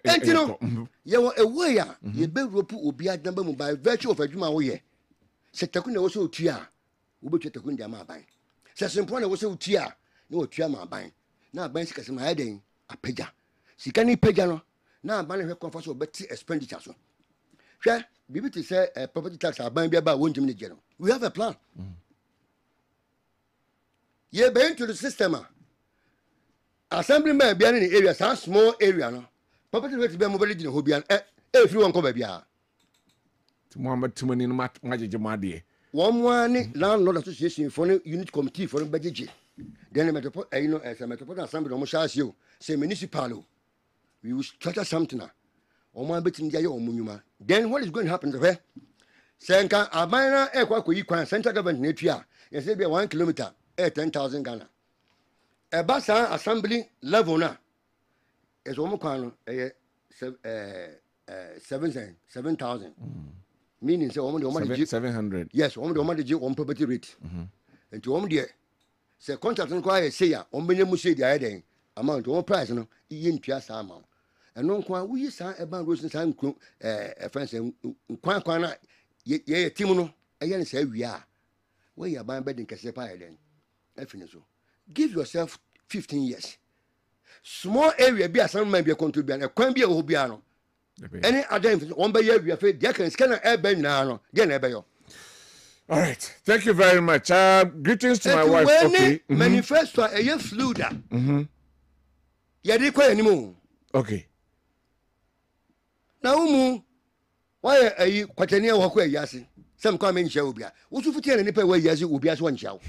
you a way you be rope obi adamba mu by virtue of adwuma wo ye. Se taku na wo so otua, wo be taku ndi ama ban. Se simple na wo so otua, na otua ma ban. Na ban sika se ma ya den apagya. Sika ni pagya no na ban hwe conference obeti expenditure so hwe bibi ti say property tax aban bia ba wontim ne je no we have a plan ye be into the system assembly man bia in the area some small area no property rate bia mo bele gina ho bia free won ko ba bia Muhammad Tumani no majeje made one landlord association for unit committee for budget then metropolitan assembly no mo sha asio say municipal we will structure something then what is going to happen to her senka abana kwa central government netua you say be 1 kilometer 10,000 Ghana e basa assembly level na is omo kwa no 7,000 meaning say omo de 700 yes omo de on property rate and to omo de say contract no kwa say ya omo benya mu say dia den amount omo price no iye ntua sa amount eno kwa wuyi sa eban rose sa nkru friends kwan na ye team no eye ne sa wia we ya ban bedin kese pa eden afine so give yourself 15 years small area bi asan man bi contribute na kwan bi e ho bia no any other one be ya wia fe dia kan scan e ben na no dia na e be yo. All right, thank you very much. Greetings to my wife. Okay, manifesto eye fluida ya di kwa animu okay. Na umu why ayi kwatania wo kwa yasi sem kwa me nhia obia wo su futie ne nipa wa yasi obia so nhia wo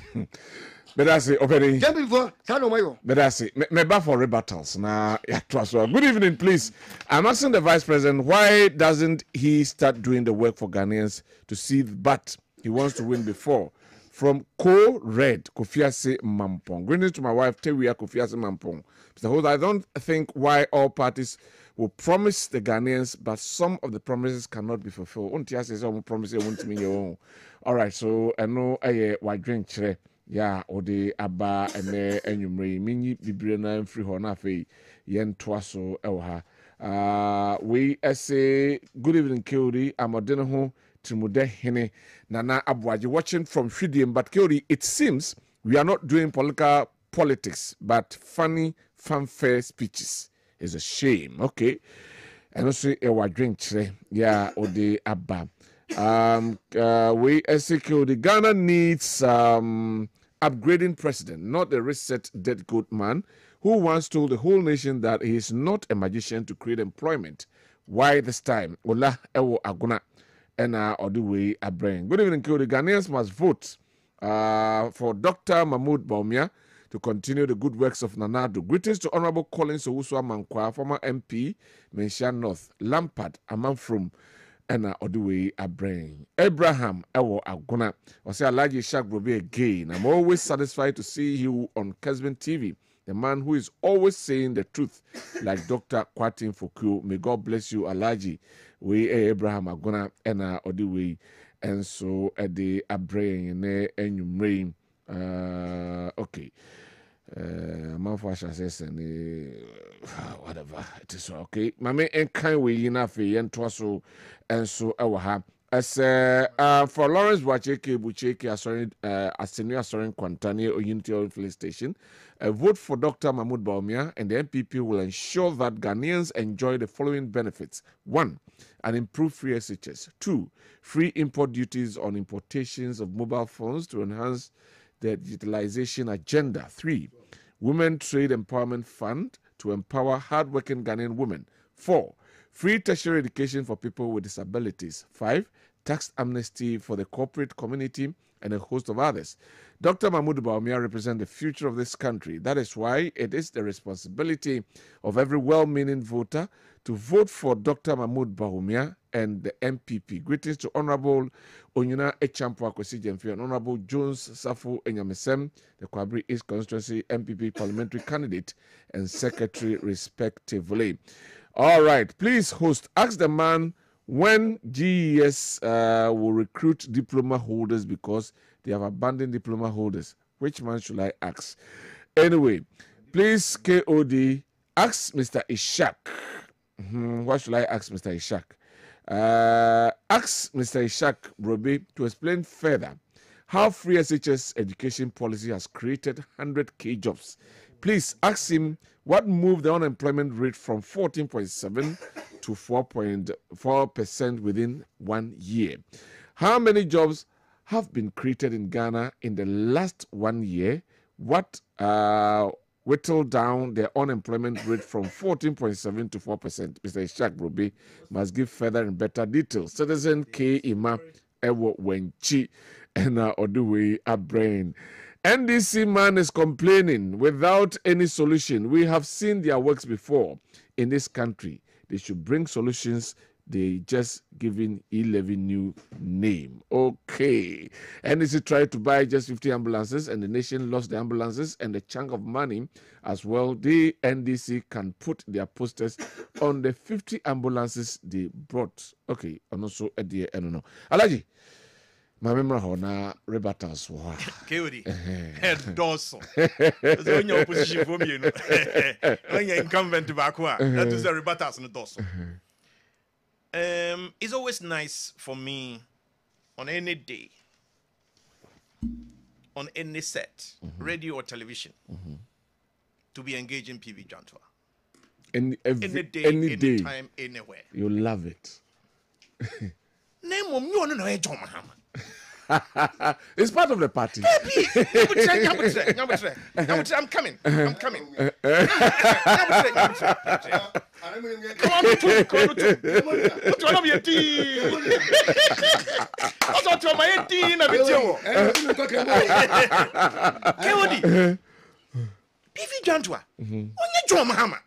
but that's it opening jump before tano mayo but that's it me back for rebuttals na ya trust. Good evening, please. I'm asking the vice president, why doesn't he start doing the work for Ghanaians to see, but he wants to win before. From Co-Red, Kofiase Mampong. Greetings to my wife, Tewia Kofiase Mampong. Mr. Host, I don't think why all parties will promise the Ghanaians, but some of the promises cannot be fulfilled. Untia says, "I'm promising won't mean your own." All right, so I know why drink chere. Yeah, or the Abba and Enyumre, Mini Bibrina and Free Honafe, Yen Twaso, Elha. We say, good evening, Kildi. I'm a dinner home. Timude Hene Nana Abwaji watching from Fidium, but Kyori, it seems we are not doing politics, but funny fanfare speeches. It's a shame. Okay. And also a drink yeah, or the Abba. We SQ the Ghana needs upgrading president, not a reset dead good man who once told the whole nation that he is not a magician to create employment. Why this time? Ola Ewo Aguna. And or the way I bring. Good evening, the Ghanaians must vote for Dr. Mahmoud Baumia to continue the good works of Nanado. Greetings to Honorable Collins Owusu Dankwa, former MP, Mensia North, Lampard, Amanfrum, and or the way I bring. Abraham Ewo Aguna, or say Alaji Shak Brobe again. I'm always satisfied to see you on Kessben TV. The man who is always saying the truth, like Dr. Kwatin Foku. May God bless you, Alaji. We Abraham Agona and Odiwe, and so at the Abrain and you rain. Okay. Manfasha says, and whatever it is okay. My man and kind way enough, and twasso, and so our As for Lawrence Wacheke Bucheke Asenu Asorin Kwantani or Unity Oil Filling Station, a vote for Dr. Mahmoud Bawumia and the MPP will ensure that Ghanaians enjoy the following benefits. 1. An improved free SHS. 2. Free import duties on importations of mobile phones to enhance the digitalization agenda. 3. Women Trade Empowerment Fund to empower hardworking Ghanaian women. 4. Free tertiary education for people with disabilities. 5. Tax amnesty for the corporate community, and a host of others. Dr. Mahmoud Bawumia represents the future of this country. That is why it is the responsibility of every well-meaning voter to vote for Dr. Mahmoud Bawumia and the MPP. Greetings to Honorable Onyuna Echampo Akwesi Jemfi and Honorable Jones Safu Enyamesem, the Kwabri East Constituency MPP parliamentary candidate and secretary respectively. All right, please host. Ask the man when GES will recruit diploma holders because they have abandoned diploma holders. Which man should I ask? Anyway, please KOD, ask Mr. Ishak. What should I ask Mr. Ishak? Ask Mr. Ishak Brobe to explain further how free SHS education policy has created 100k jobs. Please ask him what moved the unemployment rate from 14.7 to 4.4% within 1 year. How many jobs have been created in Ghana in the last 1 year? What whittled down the unemployment rate from 14.7 to 4%? Mr. Ishak Brobe must give further and better details. Citizen K. Ima Ewo Wenchi and Oduwe Abrain. NDC man is complaining without any solution. We have seen their works before in this country. They should bring solutions. They just giving 11 new name. Okay. NDC tried to buy just 50 ambulances and the nation lost the ambulances and a chunk of money as well. The NDC can put their posters on the 50 ambulances they brought. Okay. And also at the end, no. Alaji. My memory na rebatas wa. Keodi. Head dorsal. So when your opposition for me, when you're incumbent back, that is the rebatas and the dorsal. It's always nice for me on any day, on any set, radio or television, to be engaging PV Jantwa. Any day, anytime, anywhere. You love it. Name of you on no John Mahama. It's part of the party. I'm coming. I'm coming. Come on, come on, your team. Also, to my team, PV Jantwa. On your John Mahama.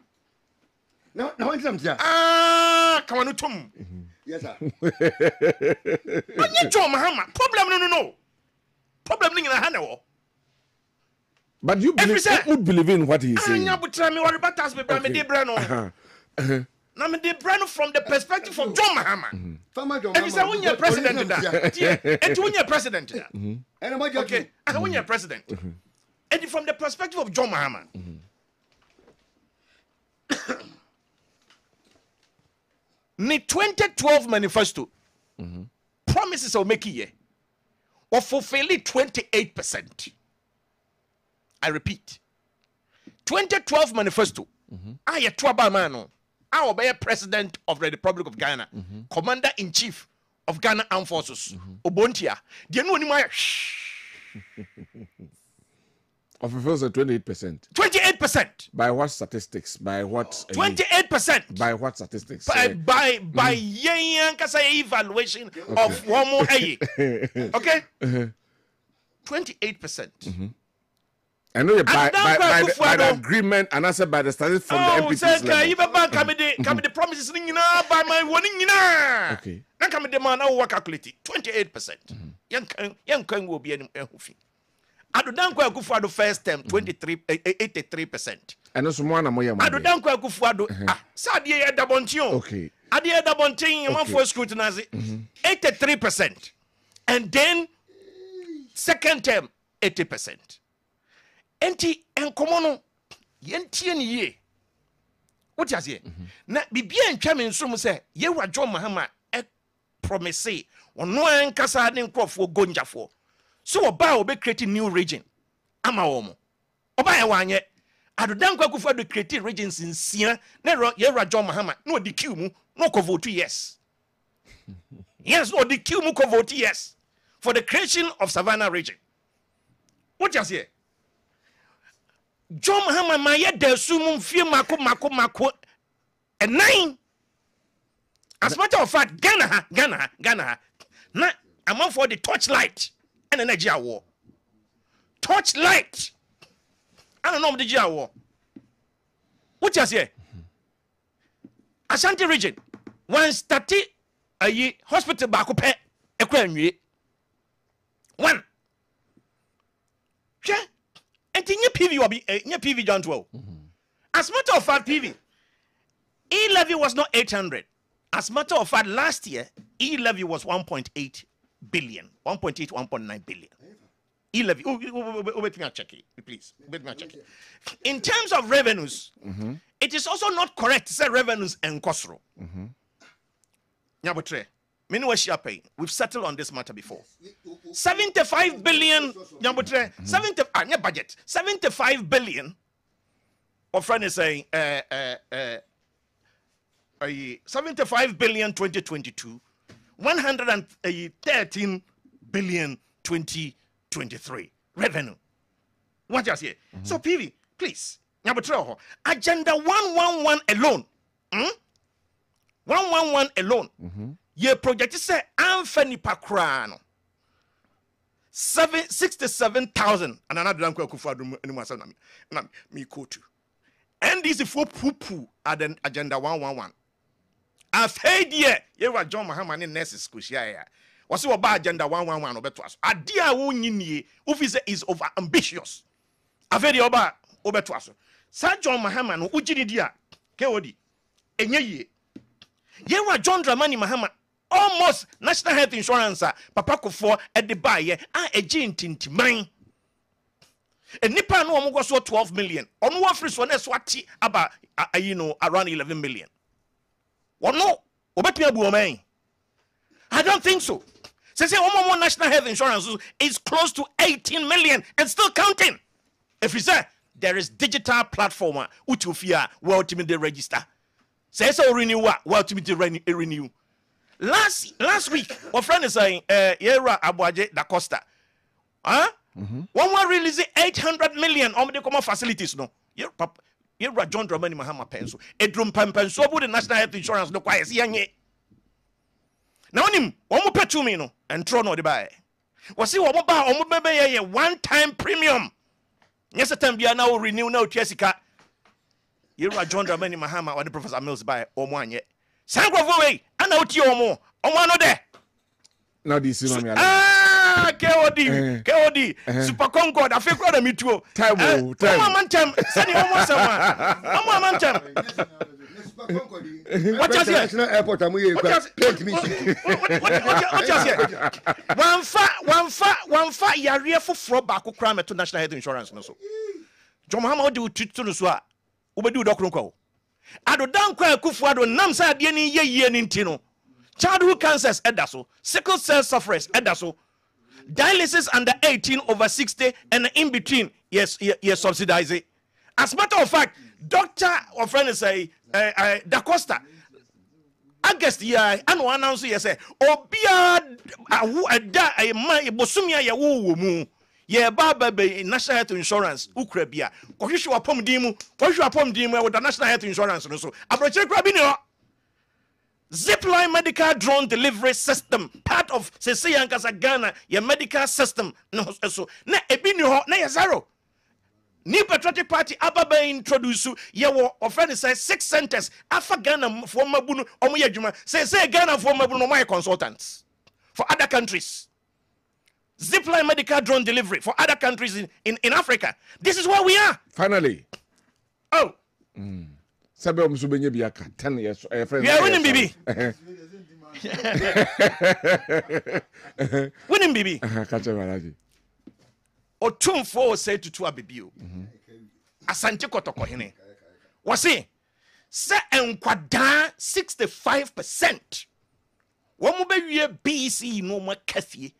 No, come on, Tom. Yes, sir. John Mahama. Problem, no. Problem in a hand. But you believe in what he's saying. Now, the brand from the perspective of John Mahama. And you say, when you're president, and when you're president, okay, and when you're president, and from the perspective of John Mahama. The 2012 manifesto promises of making year or fulfilling 28%. I repeat, 2012 manifesto. I a Twaba Mano. I will be a president of the Republic of Ghana, commander in chief of Ghana Armed Forces. Obontia. Do you know any Of fulfills 28%. 28%. By what statistics? By what? 28%. By what statistics? By evaluation of one more A. Okay? 28%. I know by the agreement and also by the statistics from the MPP's level. Come the promises by my warning. Okay. Now come the man now work calculate 28%. Young Kang will be an Hufi. Adudankwa Akufo-Addo first term 83%. And also more and more. Adudankwa Akufo-Addo Sadie Dabontion. Okay. Adie Dabontion man for scrutinize 83%. And then second term 80%. Enti enkomono yentie ni ye. What you say? Na bibia ntwa me nso mu say ye wa John Mahama promise ono ankasa ne nkrofo gonjafo so oba obe create new region ama wo oba ye wanye adodankwa kufa do create regions nsia na yera John Mahama no di queue mu no ko vote yes. Yes, no di queue mu ko vote yes for the creation of Savannah region. What you say? John Mahama ma ye da sumum fie mako and 9. As a matter of fact, Ghana na among for the torchlight and energy war. Torchlight. I don't know what the war. What you say? Ashanti region. One started a hospital back up a one. Yeah. And in your PV will be your PV John 12. As a matter of fact, PV E-levy was not 800. As a matter of fact, last year E-levy was 1.8 billion, 1.8, 1.9 billion. E-levy. Wait me a check it, please. Wait me a check it. In terms of revenues, it is also not correct to say revenues and kosro. Nyabotre, many was paying. We've settled on this matter before. 75 billion. Nyabotre, 70. Budget. 75 billion. Our friend is saying 75 billion 2022, 113 billion 2023 revenue. What you say? So PV, please, agenda 111 alone. 111 alone. Ye project say Anthony Pakrano 67,000 and another Dankwa Kufadu anymore me quote. And this is for poo at the agenda 111. I've heard ye were John Mahama in nurses kushia. Was about agenda 111 obetwas. Adia wunyini ufise is over ambitious. I've heard oba obetwas. Sir John Mahama no ujini dia kewodi enye ye. Ye were John Dramani Mahama almost national health insurance papa kofo at the buy a gene tintiman. And Nipa no omo so 12 million. On one free so na swati about around 11 million. Or no, I don't think so. Say Omo national health insurance is close to 18 million and still counting. If you say there is digital platform utufia where ultimately register. Say so renew where ultimately renew. Last week, our friend is saying Yera Abuaje da Costa. Huh? One more release 800 million on the common facilities no. You're John Dramani Mahama pencil. A drum so the national health insurance no quiet. Now him one more to me no and throw no the buy. Was see what about one time premium. Yes, a time be now renew now Jessica. You're John Dramani Mahama or the Professor Mills by Omo yet. Sango way and out your more on one of there. Now this is KOD, Super Concord, I feel proud of me too. Time. Send you one what you say? Airport, what you say? One fa yare for fraud back crime to national health insurance. No so. John Mahama do to no so. Ubedu dokronko. Ado dankwa kufu ado namsa de ni ye ntino. Childhood cancers edaso, sickle cell sufferers edaso. Dialysis under 18 over 60 and in between, yes, subsidize it. As a matter of fact, doctor or friend is say Da Costa. August yeah, I know announce yes say obia a bosumia ya wo mu ye baba be national health insurance ukra bia kohwehwe apom dimu with the national health insurance no so abroche kra bi ne Zipline medical drone delivery system, part of Sese Ghana, your medical system. No, so na ebi ni ho na ye zero. New Patriotic Party ababa introduce ye wo offend say 6 centers afa Ghana for mabunu omo ye adwuma. Say Ghana for mabunu my consultants for other countries. Zipline medical drone delivery for other countries in Africa. This is where we are. Finally. Oh. Sabe omusu benye biaka 10 years friend. Yeah, winning bibi. Winning bibi. Kache maraji. Otumfo say tutu abibio. Asante kotoko hene. Wase se enkwada 65% Womu be wie BC no mo kafie.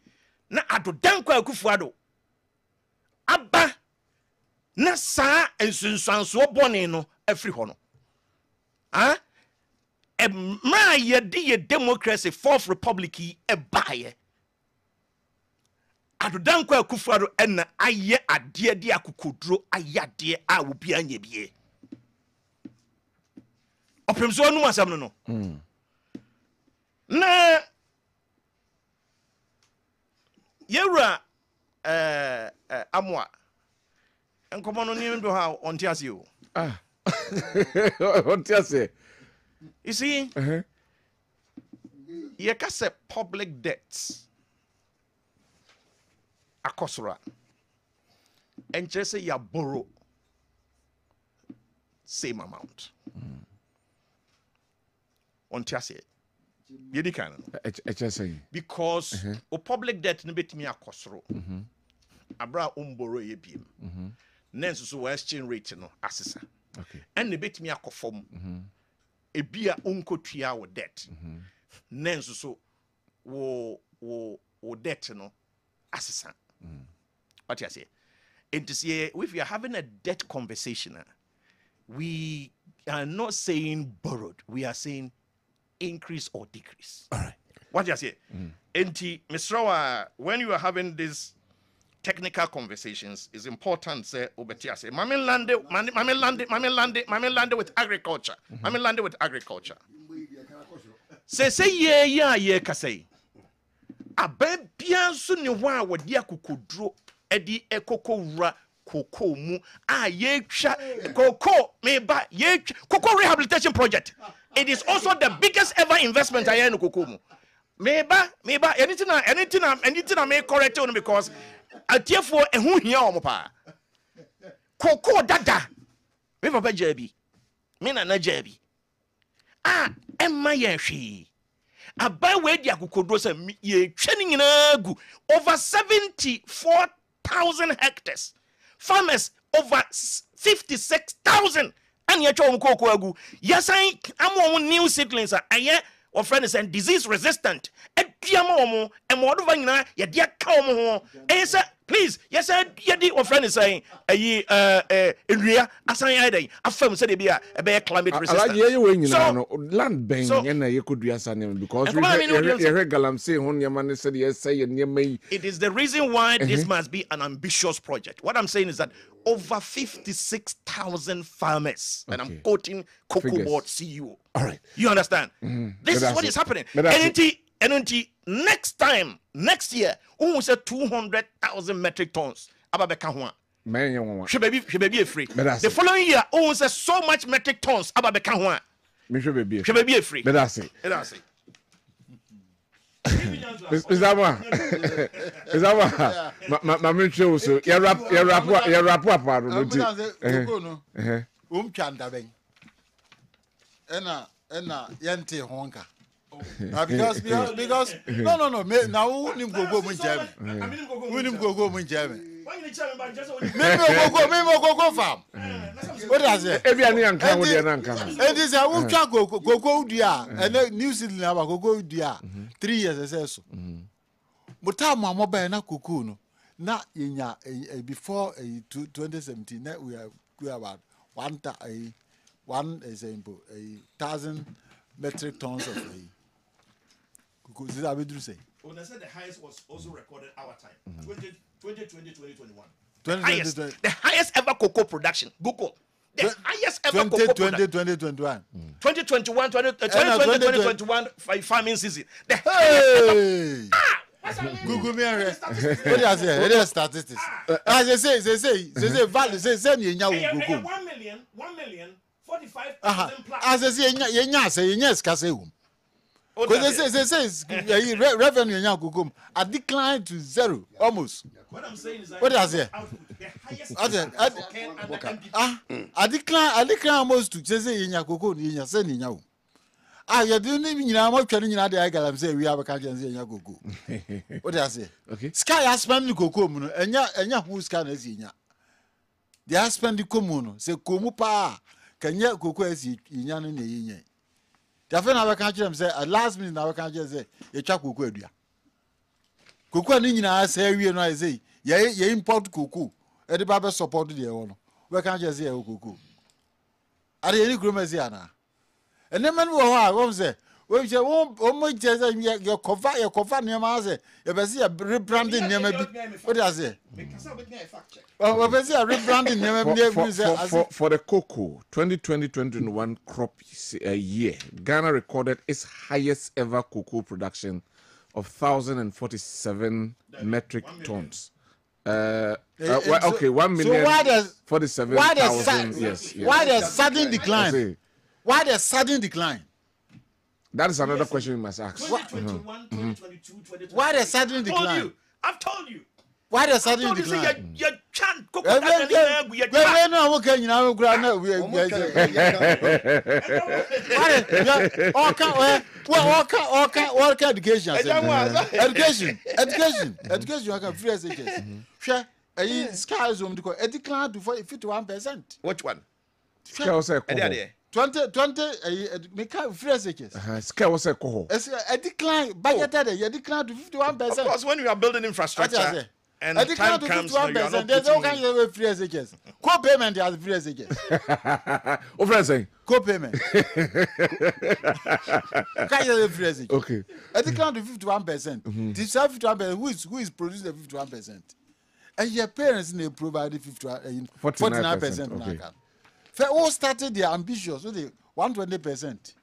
Na ado Dankwa Akufo-Addo. Aba na saa ensunsuanso bone no afri ho no. Ah? Ma ye di democracy fourth republic e baye. Ado Dankwa Akufo-Addo na aye ade di akokodro ayade a obi anya bie. Opemso anu asam no. Na yewra amwa enkomo no ni ndo ha onti ase o. Onti ase. You see? You can say public debts akosora. And just say you borrow same amount. Onti ase. Yedi kan no. Because o public debt no betimi akosoro. Abra borrow ye biem. Nenso so exchange rate no asesa. Okay. And the betimi akofom. Ebia unkotua wo debt. Nenso so wo debt no asesa. What you say? And to say if we are having a debt conversation, we are not saying borrowed. We are saying increase or decrease. All right. What you say? Enti Mr. When you are having these technical conversations, it's important say obetia say mame lande with agriculture. Mame lande with agriculture. Say ye ka say. Ababia so ne ho a wodi akokodro edi ekokowura koko mu a ye twa koko meba ye koko rehabilitation project. It is also the biggest ever investment I in koko mu. Meba anything I may correct on because atiefo ehu hia omo pa. Koko dada. Me papa jabi. Me na jabi. Emma ye hwe. Abai we di akokodro se ye twani nyina gu over 74,000 hectares. Farmers over 56,000 and ye twa koko agu. Yasan amo new seedlings aye or friend is disease resistant. Eduama omo e mo do nyina ye dia ka omo ho. Please, yes, yedi or friend is saying Inria asan yai afam say be a climate resistant. So land bank and you could do asan because we heard Galam say on your man said yes say near me. It is the reason why this must be an ambitious project. What I'm saying is that over 56,000 farmers, and I'm quoting Cocoa Board CEO. All right. You understand? This is what is happening. And next year, we say 200,000 metric tons. Ababeka hwa. She be free. The following year, we say so much metric tons. Ababeka hwa. She be free. That's it. Is that my mention so you rap Ena yente honka. Because no now unim gogo mun jam. Unim gogo mun jam. Me go farm. What does it? Ebi ani anka wo de na anka. And this a wo twa gogo dua and New Zealand aba gogo dua 3 years so. But time mo ba na kuku no. Na yenya before 2017 na we are about 1,000 metric tons of kuku. This is what we say. When I said the highest was also recorded our time. 2021. The highest ever cocoa production. Google. The highest ever cocoa production. 2021. 2021 farming season. The highest ever. Google me and what do I say? It is statistics. As they say value say me nya Google. 1,045,000 plus. As they say nya skase hum. Because they say revenue nya Google a decline to zero almost. What I'm saying is that what do I say? A decline almost to say nya Google nya say nya. You do nyina mo twani nyina de Galam say we have can say nya Google. What do I say? Okay. Sky has spent the cocoa no enya who scan as nya. They have spent the comuno say komu pa kanya cocoa as nya no ne nya. The friend I can't them say at last minute I can't just say you chak cocoa dia. Cocoa ni nyina say we no say ye import cocoa. E the baba support the one. We can't just say cocoa. Are any gromers yana? And then man wo say we say o just your cover near ma say you be see rebranding near maybe. What does say? Well, we see rebranding near maybe for the cocoa 2020-2021 crop year, Ghana recorded its highest ever cocoa production of 1,047 metric tons. Okay, 1 million. So why does 47,000? Yes. Why the sudden decline? Why the sudden decline? That is another question we must ask. 2021, 2022, 2023. Why the sudden decline? I've told you. Why the sudden decline? You can't cook what education? Education. I can free education. Share a sky zoom to a decline to 51%. Which one? 20 make free education. Scale was a coho. A decline budgeted, you decline to 51%. Of course, when you are building infrastructure. And I time to comes, 51%. There's no kind of free education. Co-payment has free education. What am I saying? Co-payment. Can't you free education? Okay. I decline to 51%. This 51%. Who is producing the 51%? And your parents they provide 49%. Okay. For all started they are ambitious, so they 120%.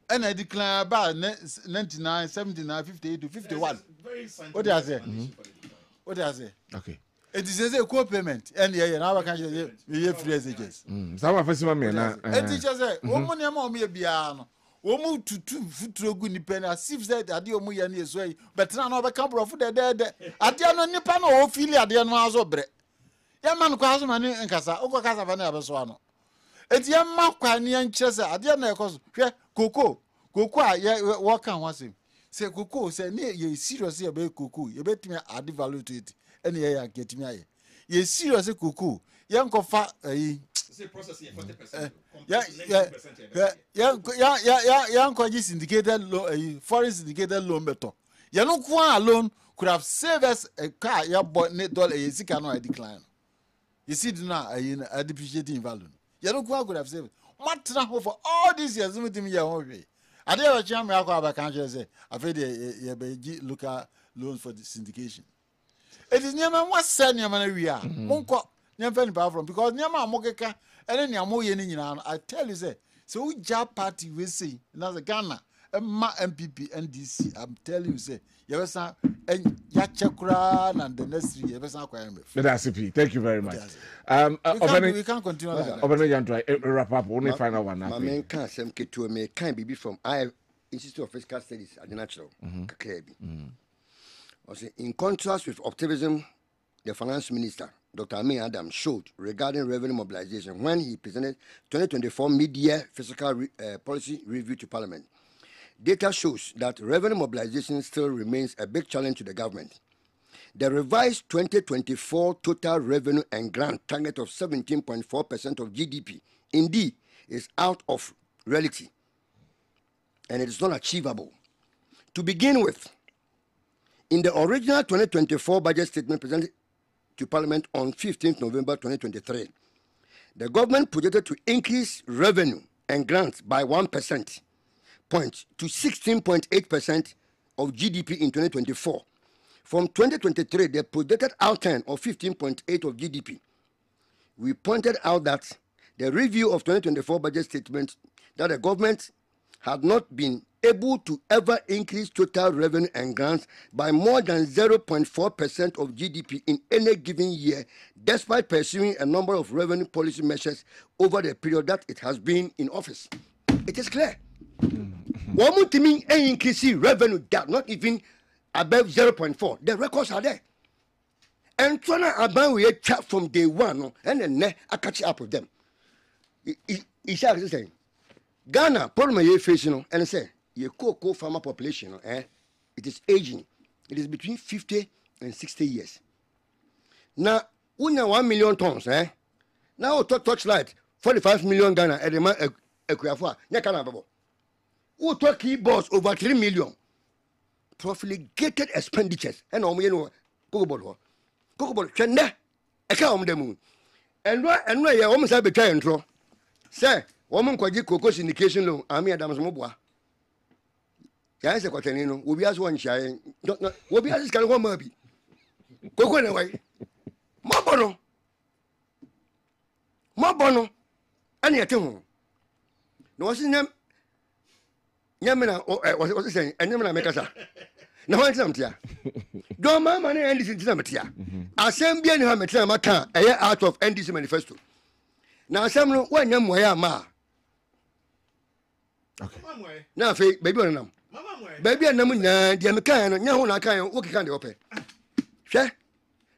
And I decline about 99, 79, 58 to 51. What do I say? What do I say? Okay. It is a co-payment. And now I can't say free education. Some of us na. And teacher say, "Woman, your mom, biano. Woman to two good independent. Sif said, "Adio mu yani esway." But now no be come for the dead. Adio no nipa no ofili adio no azo bre. Ya man kwa azo mani nkasa. Oko kasa fa na abeso ano. Enti ya makwa ni anche say adio na ekoso. Hwe koko a ye work kan wasem. Say koko say ne ye serious ye be koko. Ye betimi add value to it. Ene ye get me aye. Ye serious koko. Ye nkofa say process here 40%. Yeah, syndicated loan, foreign syndicated loan better. You know, one alone could have saved us a car. You bought $8 a sika no decline. You see, now a depreciating value. You know, one could have saved. What now for all these years? With me, your own way. I did a chamber. I can't say. I've had a local loans for the syndication. It is near what send your money we are. Monko, never any power from because near my mogeka. And then you're more I tell you, say, so we job party we see, another Ghana, my MPP, NDC, I'm telling you, say, you ever and Yachakra and the next 3 years, That's it. Thank you very much. We can't continue that. Wrap up, only final one. My main can't say, me can't be from Institute of Physical Studies at the Natural. In contrast with optimism, the finance minister, Dr. Amin Adam, showed regarding revenue mobilization when he presented 2024 mid-year fiscal policy review to Parliament. Data shows that revenue mobilization still remains a big challenge to the government. The revised 2024 total revenue and grant target of 17.4% of GDP indeed is out of reality, and it is not achievable. To begin with, in the original 2024 budget statement presented to Parliament on 15th November 2023, the government projected to increase revenue and grants by 1% point to 16.8% of GDP in 2024. From 2023, the projected outturn of 15.8% of GDP. We pointed out that the review of 2024 budget statement that the government had not been able to ever increase total revenue and grants by more than 0.4% of GDP in any given year, despite pursuing a number of revenue policy measures over the period that it has been in office. It is clear. One more thing, increase revenue gap, not even above 0.4. The records are there. And trying to abandon we chat from day one, and then I catch up with them. It's saying Ghana, problem you facing, and I say, your cocoa farmer population, it is aging. It is between 50 and 60 years. Now, we have 1 million tons, Now, touchlight, 45 million Ghana, at the man, who took keyboards over 3 million. Profligated expenditures. And you know, Coco Chenda, a cow on the moon. And where you almost have a try and throw. Sir, woman kwaji cocoa syndication loan, Ami Adams Mobwa. Yes, a quaterino, will be as one shy. Will be as kind of one maybe. Cocoa away. Mabono. Any at home. No, what's his name? Yamina, what's he saying? And Yamina Mekasa. No one's empty. Don't my money and this in Zamatia. I send bien Hamatia Maka, a year out of NDC manifesto. Now, some one young way, ma. Okay. Now, baby, on them. Baby, and Namuna, the American, and Yahoo, can work kind of open. Share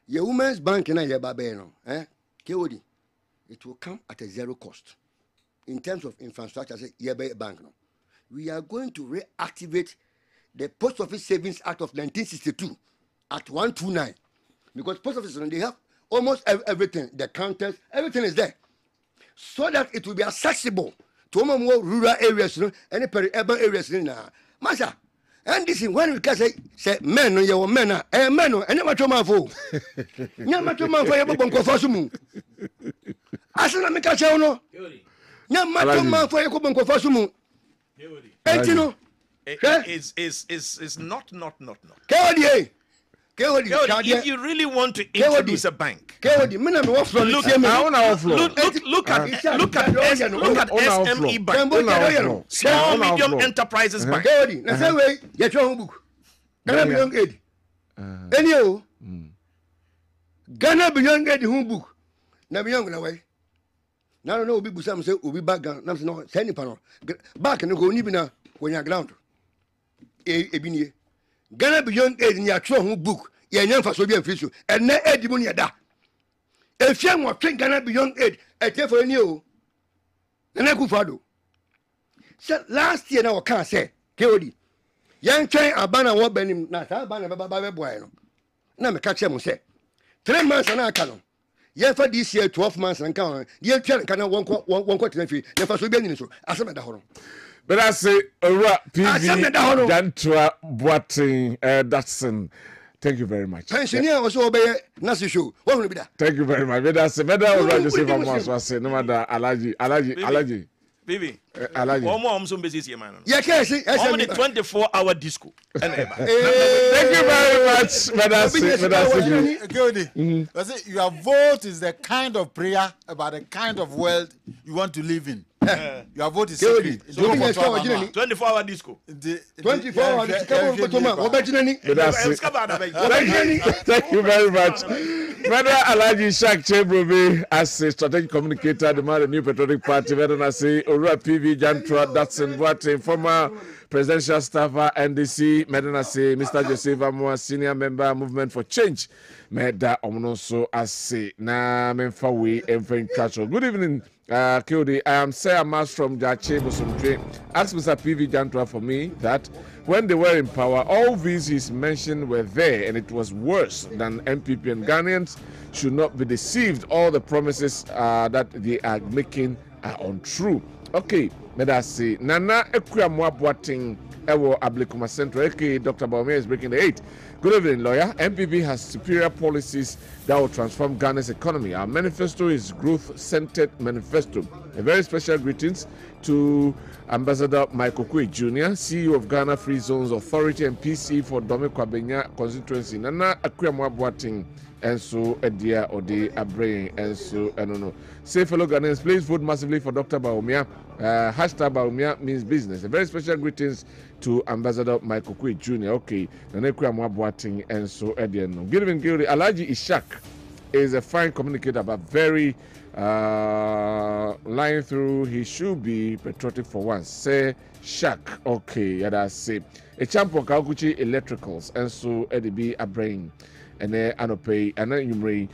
your woman's bank and I, Babeno, eh? Kewodi. It will come at a zero cost. In terms of infrastructure, say, bank. No. We are going to reactivate the Post Office Savings Act of 1962 at 129. Because Post Office, they have almost everything, the counters, everything is there. So that it will be accessible to more rural areas, any peri-urban areas. Masha, and this is when we can say men, your men, and never to my fool. Never to my fool, Fasumu. I said, I'm a catcher. Never to my fool, Fasumu. And you know, is not. Kewadi. If you really want to introduce a bank, look at SME Bank, Small Medium Enterprises Bank. That's the way get your book. Ghana Beyond Aid. Anyhow, Ghana Beyond Aid book. Now beyond away. Now no big Busam say will be back. Now no sending panel back and go nibina when you're ground. Ebini Ghana Beyond Aid in your true book. You're never for Soviet official and not Eddie Munia. If you want to Ghana Beyond Aid, I tell for you. And I go for so last year now can't say Kodi. Young China Abana what Benim Nata Abana Bueno. Now me catch him say 3 months and I can. Yeah, for this year 12 months and count. The China can one quarter fee. Never so be so. I said that. But I say, PV Dankwa Boating Datsun. Thank you very much. Pensioner was over Nasi show. What will be that? Thank you very much. But I say, better already say from once. I say, no matter allergy. Bibi, allergy. One more some business here, man. Yeah, can I say? How many 24-hour disco? Thank you very much. But I say, your vote is the kind of prayer about the kind of world you want to live in. Your vote is secret. So 24-hour disco. 24 hours. Thank you very much. Brother Alaji Shak Chebrobe, as a strategic communicator, the man of the New Patriotic Party, I say, Ora PV Dankwa, that's in what former presidential staffer, NDC, Medina say, Mr. Joseph Amwa, senior member, Movement for Change. Meda Omnoso, I say, na Memfawi, Mfen. Good evening. Kodi, I am Sarah Mas from Jache Bosumdre. Ask Mr. PV Dankwa for me that when they were in power, all VCs mentioned were there and it was worse than MPP, and Ghanaians should not be deceived. All the promises that they are making are untrue. Okay, let us see. Nana Ekwamwa Boating Ewo Ablikuma Central, aka Dr. Baumia is breaking the 8. Good evening, lawyer. MPP has superior policies that will transform Ghana's economy. Our manifesto is growth-centered manifesto. A very special greetings to Ambassador Michael Kwabena Jr., CEO of Ghana Free Zones Authority and PC for Kwabena constituency. Nana Ekwamwa Boating and so Edia Ode Abrain and so I don't know. Say fellow Ghanaians, please vote massively for Dr. Baumia. Hashtag Baumia means business. A very special greetings to Ambassador Michael Kwabena Jr. Okay, Nanekwamwa Boating and so Edia. Good evening, Gildy. Alaji Ishak is a fine communicator, but very lying through. He should be patriotic for once. Say Shak. Okay, yeah, that's say. A champion Kaukuchi Electricals and so Eddie Abrain. And then Anope and then Yumri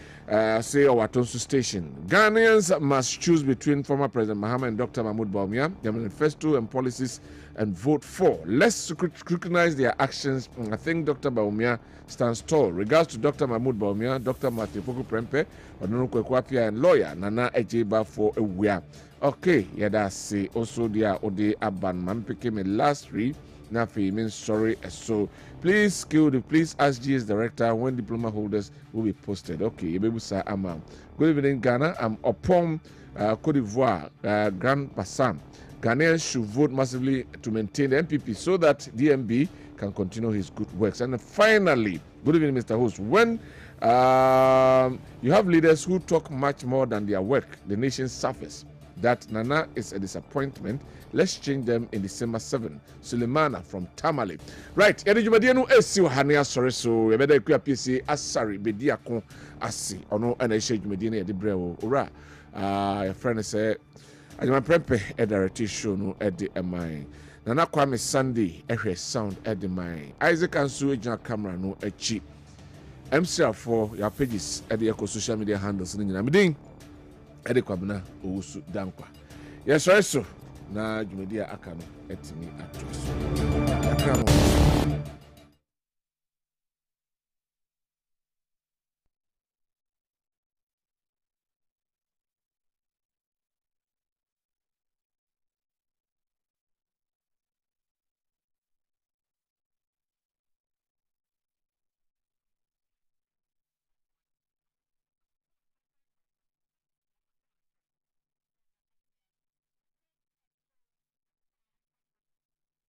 say our Tonsu station. Ghanaians must choose between former President Mahama and Dr. Mahmoud Baumia, their manifesto and policies, and vote for. Let's scrutinize their actions. I think Dr. Baumia stands tall. Regards to Dr. Mahmoud Baumia, Dr. Matipoku Prempe, Onono Kwekwapia, and lawyer Nana Ejeba for a wear. Okay, yeah, that's it. Also, there Ode Aban man picking me last week. Nafi means sorry. So please please ask GS director when diploma holders will be posted. Okay, Yebebusa Amam. Good evening, Ghana. I'm upon Cote d'Ivoire, Grand Bassam. Ghanaians should vote massively to maintain the MPP so that DMB can continue his good works. And finally, good evening, Mr. Host. When you have leaders who talk much more than their work, the nation suffers. That Nana is a disappointment. Let's change them in December 7. Sulemana from Tamale. Right. Yadi Jumadianu esi wahania sorry so yabeda kuya PC asari bediako asi ono ana ishe Jumadianu yadi brewo ora. Your friend say Ajuma Prempe Edarati show no edi emai. Nana Kwame Sunday ehwe sound edi mai. Isaac Ansu ejina camera no echi. MC4 your pages edi eco social media handles ni nyina midin. Ede Kwabena Owusu Dankwa. Yes, right so. Na Jumedia Akano etimi atroso.